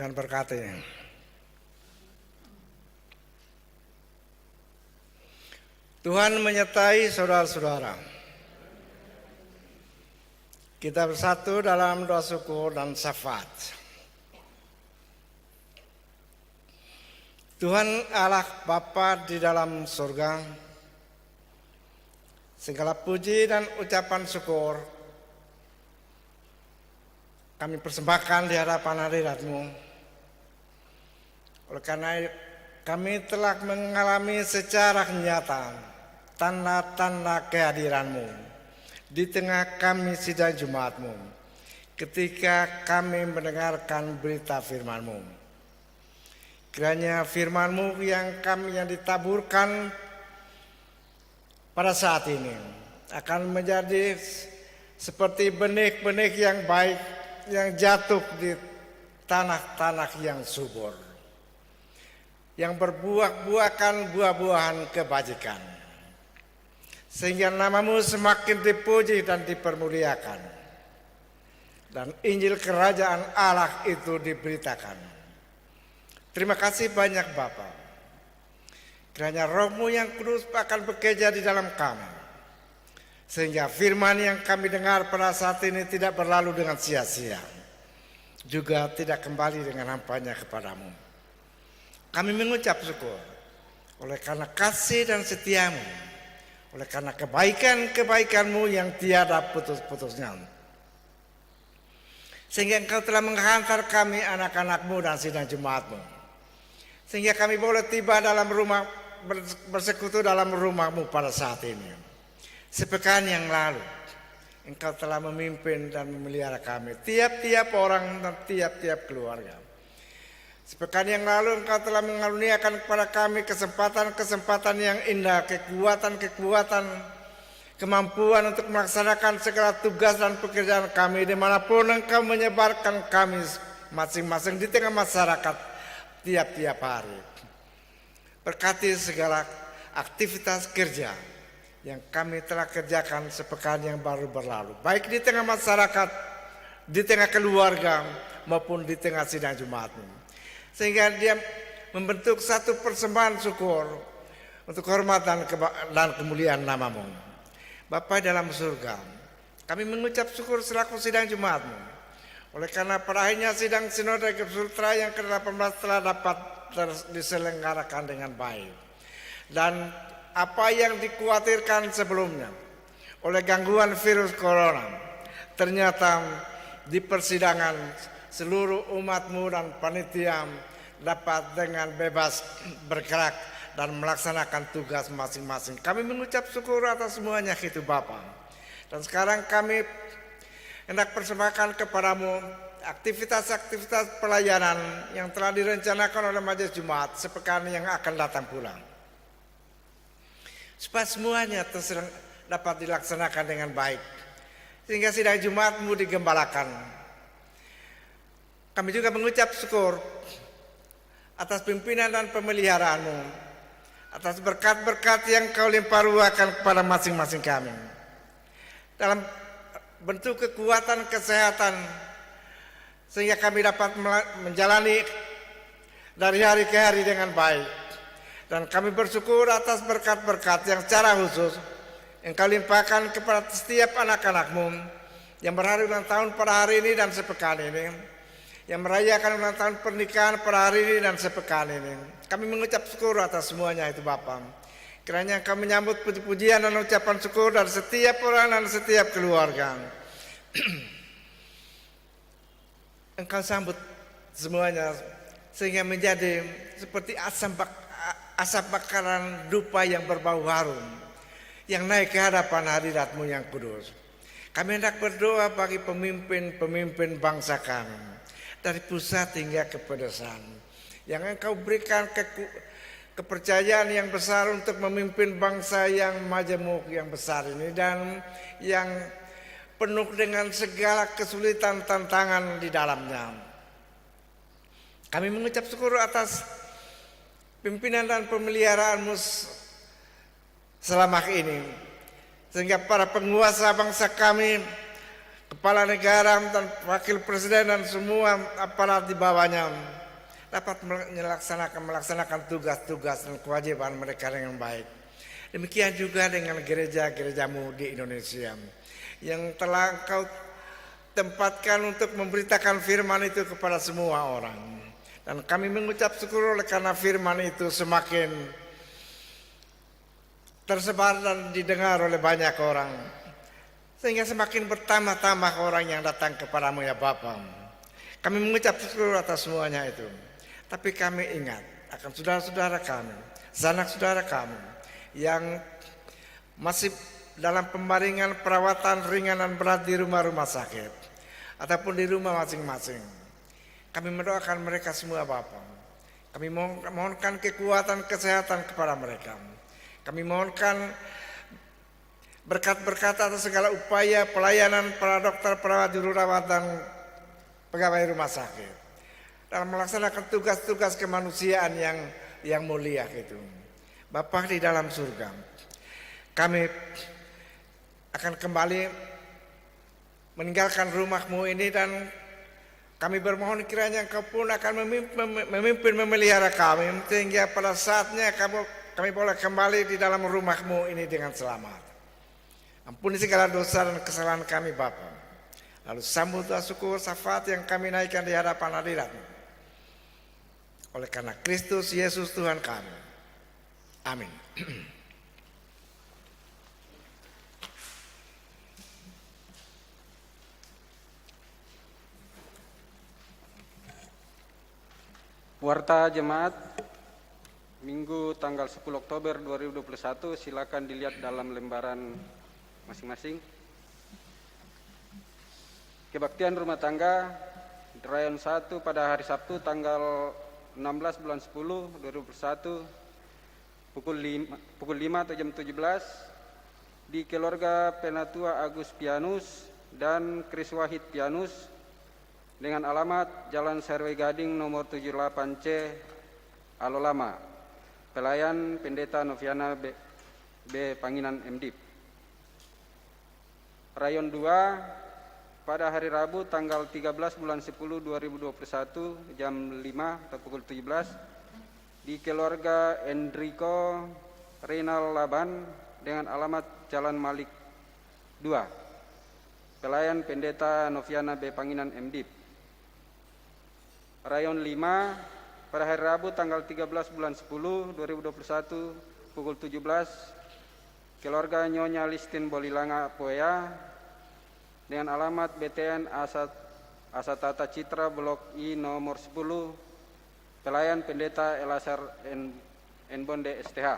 Tuhan berkati. Tuhan menyertai saudara-saudara. Kita bersatu dalam doa syukur dan syafaat. Tuhan Allah Bapa di dalam surga, segala puji dan ucapan syukur kami persembahkan di hadapan hadirat-Mu. Oleh karena kami telah mengalami secara nyata tanda-tanda kehadiran-Mu di tengah kami sidang Jumat-Mu, ketika kami mendengarkan berita firman-Mu. Kiranya firman-Mu yang ditaburkan pada saat ini akan menjadi seperti benih-benih yang baik yang jatuh di tanah-tanah yang subur, yang berbuah-buahkan buah-buahan kebajikan, sehingga nama-Mu semakin dipuji dan dipermuliakan, dan Injil Kerajaan Allah itu diberitakan. Terima kasih banyak Bapa. Kiranya Roh-Mu yang kudus akan bekerja di dalam kami, sehingga firman yang kami dengar pada saat ini tidak berlalu dengan sia-sia, juga tidak kembali dengan hampanya kepadamu. Kami mengucap syukur oleh karena kasih dan setia-Mu, oleh karena kebaikan-kebaikan-Mu yang tiada putus-putusnya, sehingga Engkau telah menghantar kami anak-anak-Mu dan sidang Jumat-Mu, sehingga kami boleh tiba dalam rumah, bersekutu dalam rumah-Mu pada saat ini. Sepekan yang lalu Engkau telah memimpin dan memelihara kami, tiap-tiap orang dan tiap-tiap keluarga. Sepekan yang lalu Engkau telah mengaruniakan kepada kami kesempatan-kesempatan yang indah, kekuatan-kekuatan, kemampuan untuk melaksanakan segala tugas dan pekerjaan kami dimanapun Engkau menyebarkan kami masing-masing di tengah masyarakat tiap-tiap hari. Berkati segala aktivitas kerja yang kami telah kerjakan sepekan yang baru berlalu, baik di tengah masyarakat, di tengah keluarga, maupun di tengah sidang Jumat-Mu, sehingga dia membentuk satu persembahan syukur untuk kehormatan dan kemuliaan nama-Mu. Bapa dalam surga, kami mengucap syukur selaku sidang Jumat-Mu, oleh karena pada akhirnya sidang Sinode Sultra yang ke-18 telah dapat diselenggarakan dengan baik. Dan apa yang dikhawatirkan sebelumnya oleh gangguan virus corona, ternyata di persidangan seluruh umat-Mu dan panitia dapat dengan bebas bergerak dan melaksanakan tugas masing-masing. Kami mengucap syukur atas semuanya itu Bapa. Dan sekarang kami hendak persembahkan kepadamu aktivitas-aktivitas pelayanan yang telah direncanakan oleh Majelis Jumat sepekan yang akan datang pula, supaya semuanya dapat dilaksanakan dengan baik, sehingga sidang Jumat-Mu digembalakan. Kami juga mengucap syukur atas pimpinan dan pemeliharaan-Mu, atas berkat-berkat yang Kau limpah ruahkan kepada masing-masing kami, dalam bentuk kekuatan kesehatan, sehingga kami dapat menjalani dari hari ke hari dengan baik. Dan kami bersyukur atas berkat-berkat yang secara khusus Engkau limpahkan kepada setiap anak-anak-Mu yang berhari ulang tahun pada hari ini dan sepekan ini, yang merayakan ulang tahun pernikahan pada hari ini dan sepekan ini. Kami mengucap syukur atas semuanya itu Bapa. Kiranya Engkau menyambut puji-pujian dan ucapan syukur dari setiap orang dan setiap keluarga. Engkau sambut semuanya sehingga menjadi seperti asap bakaran dupa yang berbau harum yang naik ke hadapan hadirat-Mu yang kudus. Kami hendak berdoa bagi pemimpin-pemimpin bangsa kami, dari pusat hingga ke pedesaan, yang Engkau berikan kepercayaan yang besar untuk memimpin bangsa yang majemuk yang besar ini, dan yang penuh dengan segala kesulitan tantangan di dalamnya. Kami mengucap syukur atas pimpinan dan pemeliharaan-Mu selama ini, sehingga para penguasa bangsa kami kepala negara dan wakil presiden dan semua aparat di bawahnya dapat melaksanakan tugas-tugas dan kewajiban mereka dengan baik. Demikian juga dengan gereja-gerejamu di Indonesia yang telah Engkau tempatkan untuk memberitakan firman itu kepada semua orang. Dan kami mengucap syukur oleh karena firman itu semakin tersebar dan didengar oleh banyak orang, sehingga semakin bertambah-tambah orang yang datang kepadamu ya Bapa. Kami mengucap syukur atas semuanya itu. Tapi kami ingat akan saudara-saudara kami, sanak saudara kami yang masih dalam pembaringan perawatan ringan dan berat di rumah-rumah sakit ataupun di rumah masing-masing. Kami mendoakan mereka semua Bapa. Kami mohonkan kekuatan kesehatan kepada mereka. Kami mohonkan berkat-berkat atas segala upaya pelayanan para dokter, perawat, juru rawat dan pegawai rumah sakit dalam melaksanakan tugas-tugas kemanusiaan yang mulia itu. Bapa di dalam surga, kami akan kembali meninggalkan rumah-Mu ini dan kami bermohon kiranya Engkau pun akan memimpin memelihara kami sehingga pada saatnya kami boleh kembali di dalam rumah-Mu ini dengan selamat. Ampuni segala dosa dan kesalahan kami Bapa. Lalu sambut doa syukur syafaat yang kami naikkan di hadapan hadirat-Mu. Oleh karena Kristus Yesus Tuhan kami. Amin. Warta Jemaat Minggu tanggal 10 Oktober 2021 silakan dilihat dalam lembaran masing-masing. Kebaktian rumah tangga Rayon 1 pada hari Sabtu tanggal 16 bulan 10 2021 pukul 5 atau jam 17 di keluarga Penatua Agus Pianus dan Kris Wahid Pianus dengan alamat Jalan Serwe Gading nomor 78C Alolama. Pelayan Pendeta Noviana B. Panginan MDIP. Rayon 2 pada hari Rabu tanggal 13 bulan 10 2021 jam 5 atau pukul 17 di keluarga Enrico Reynal Laban dengan alamat Jalan Malik 2. Pelayan Pendeta Noviana B. Panginan MDIP. Rayon 5 pada hari Rabu tanggal 13 bulan 10 2021 pukul 17 keluarga Nyonya Listin Bolilanga Poea dengan alamat BTN Asatata Citra Blok I nomor 10 pelayan Pendeta Elasar Bonde STH.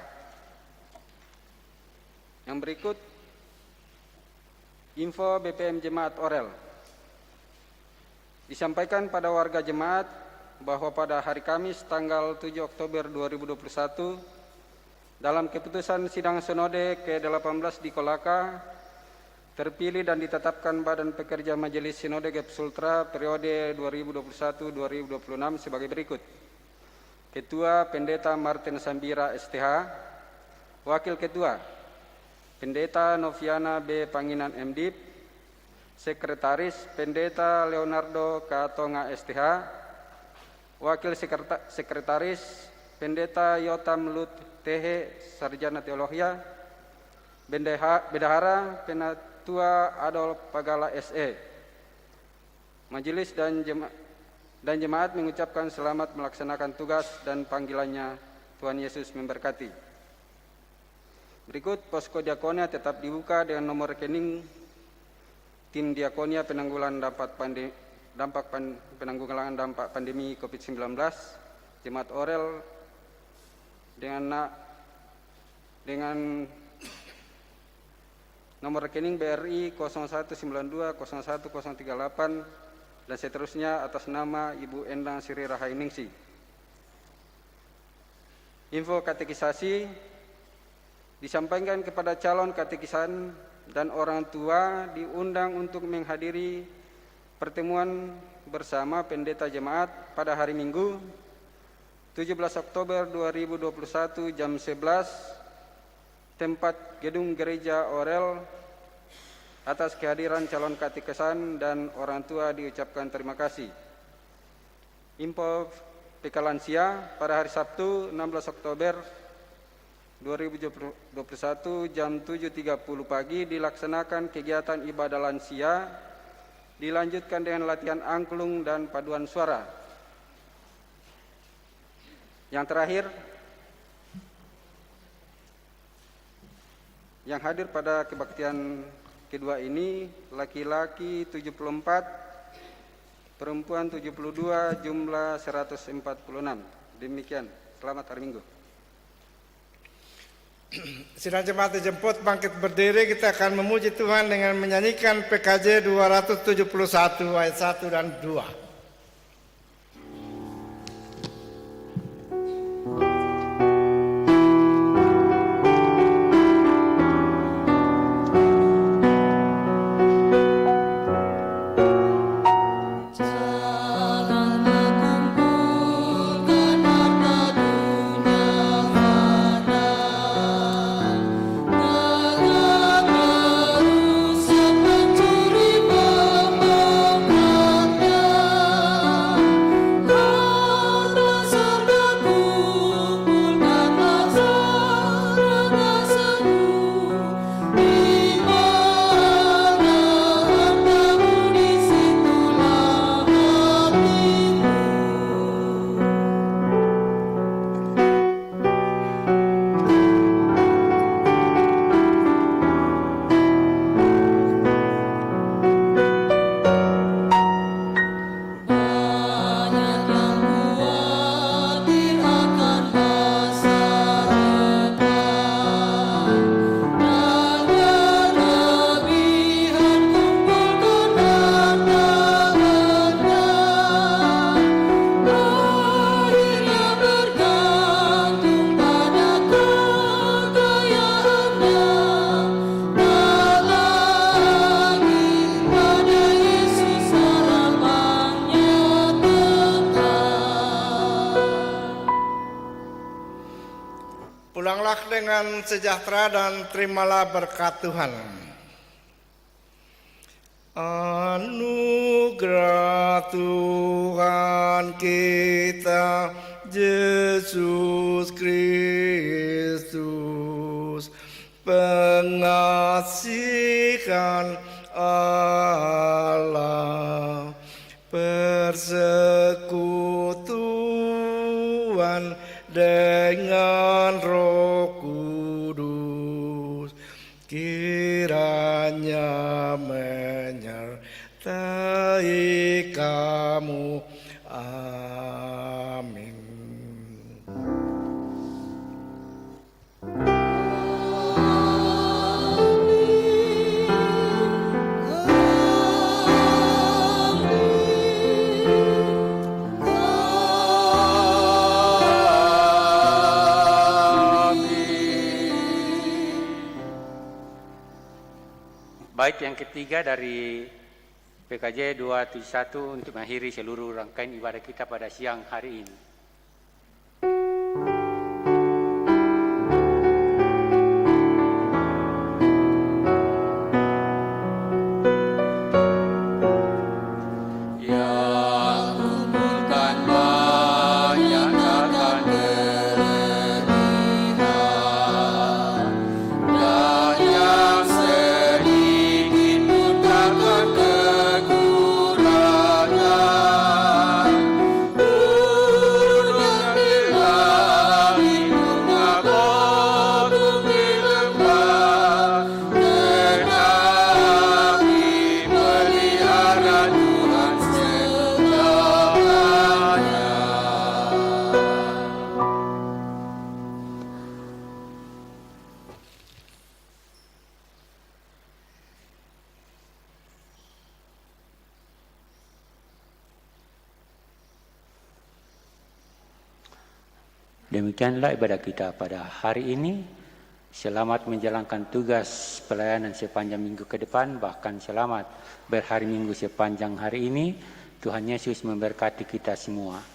Yang berikut info BPM Jemaat Orel. Disampaikan pada warga jemaat bahwa pada hari Kamis tanggal 7 Oktober 2021 dalam keputusan sidang Sinode ke-18 di Kolaka terpilih dan ditetapkan Badan Pekerja Majelis Sinode GEP Sultra periode 2021-2026 sebagai berikut. Ketua Pendeta Martin Sambira STH, Wakil Ketua Pendeta Noviana B. Panginan MDIP, Sekretaris Pendeta Leonardo Katonga STH, Wakil Sekretaris Pendeta Yotam Lut TH Sarjana Teologia, Bendahara Penatua Adolf Pagala SE. Majelis dan jemaat mengucapkan selamat melaksanakan tugas dan panggilannya. Tuhan Yesus memberkati. Berikut posko diakonia tetap dibuka dengan nomor rekening Tim Diakonia Penanggulangan Dampak Pandemi COVID-19 Jemaat Orel dengan nomor rekening BRI 01920138 dan seterusnya atas nama Ibu Endang Sri Rahainingsi. Info katekisasi disampaikan kepada calon katekisan dan orang tua diundang untuk menghadiri pertemuan bersama pendeta jemaat pada hari Minggu 17 Oktober 2021 jam 11 tempat gedung gereja Orel Atas kehadiran calon katekesan dan orang tua diucapkan terima kasih. Info PK Lansia pada hari Sabtu 16 Oktober 2021 jam 7.30 pagi dilaksanakan kegiatan ibadah lansia, dilanjutkan dengan latihan angklung dan paduan suara. Yang terakhir, yang hadir pada kebaktian kedua ini laki-laki 74, perempuan 72, jumlah 146. Demikian, selamat hari Minggu. Sidang jemaat dijemput bangkit berdiri, kita akan memuji Tuhan dengan menyanyikan PKJ 271 ayat 1 dan 2. Pulanglah dengan sejahtera dan terimalah berkat Tuhan. Anugerah Tuhan kita Yesus Kristus, pengasihan Allah, persekutuan dengan Roh Kudus, kiranya menyertai kamu. Amin. Bait yang ketiga dari PKJ 271 untuk mengakhiri seluruh rangkaian ibadah kita pada siang hari ini. Demikianlah ibadah kita pada hari ini. Selamat menjalankan tugas pelayanan sepanjang minggu ke depan, bahkan selamat berhari Minggu sepanjang hari ini. Tuhan Yesus memberkati kita semua.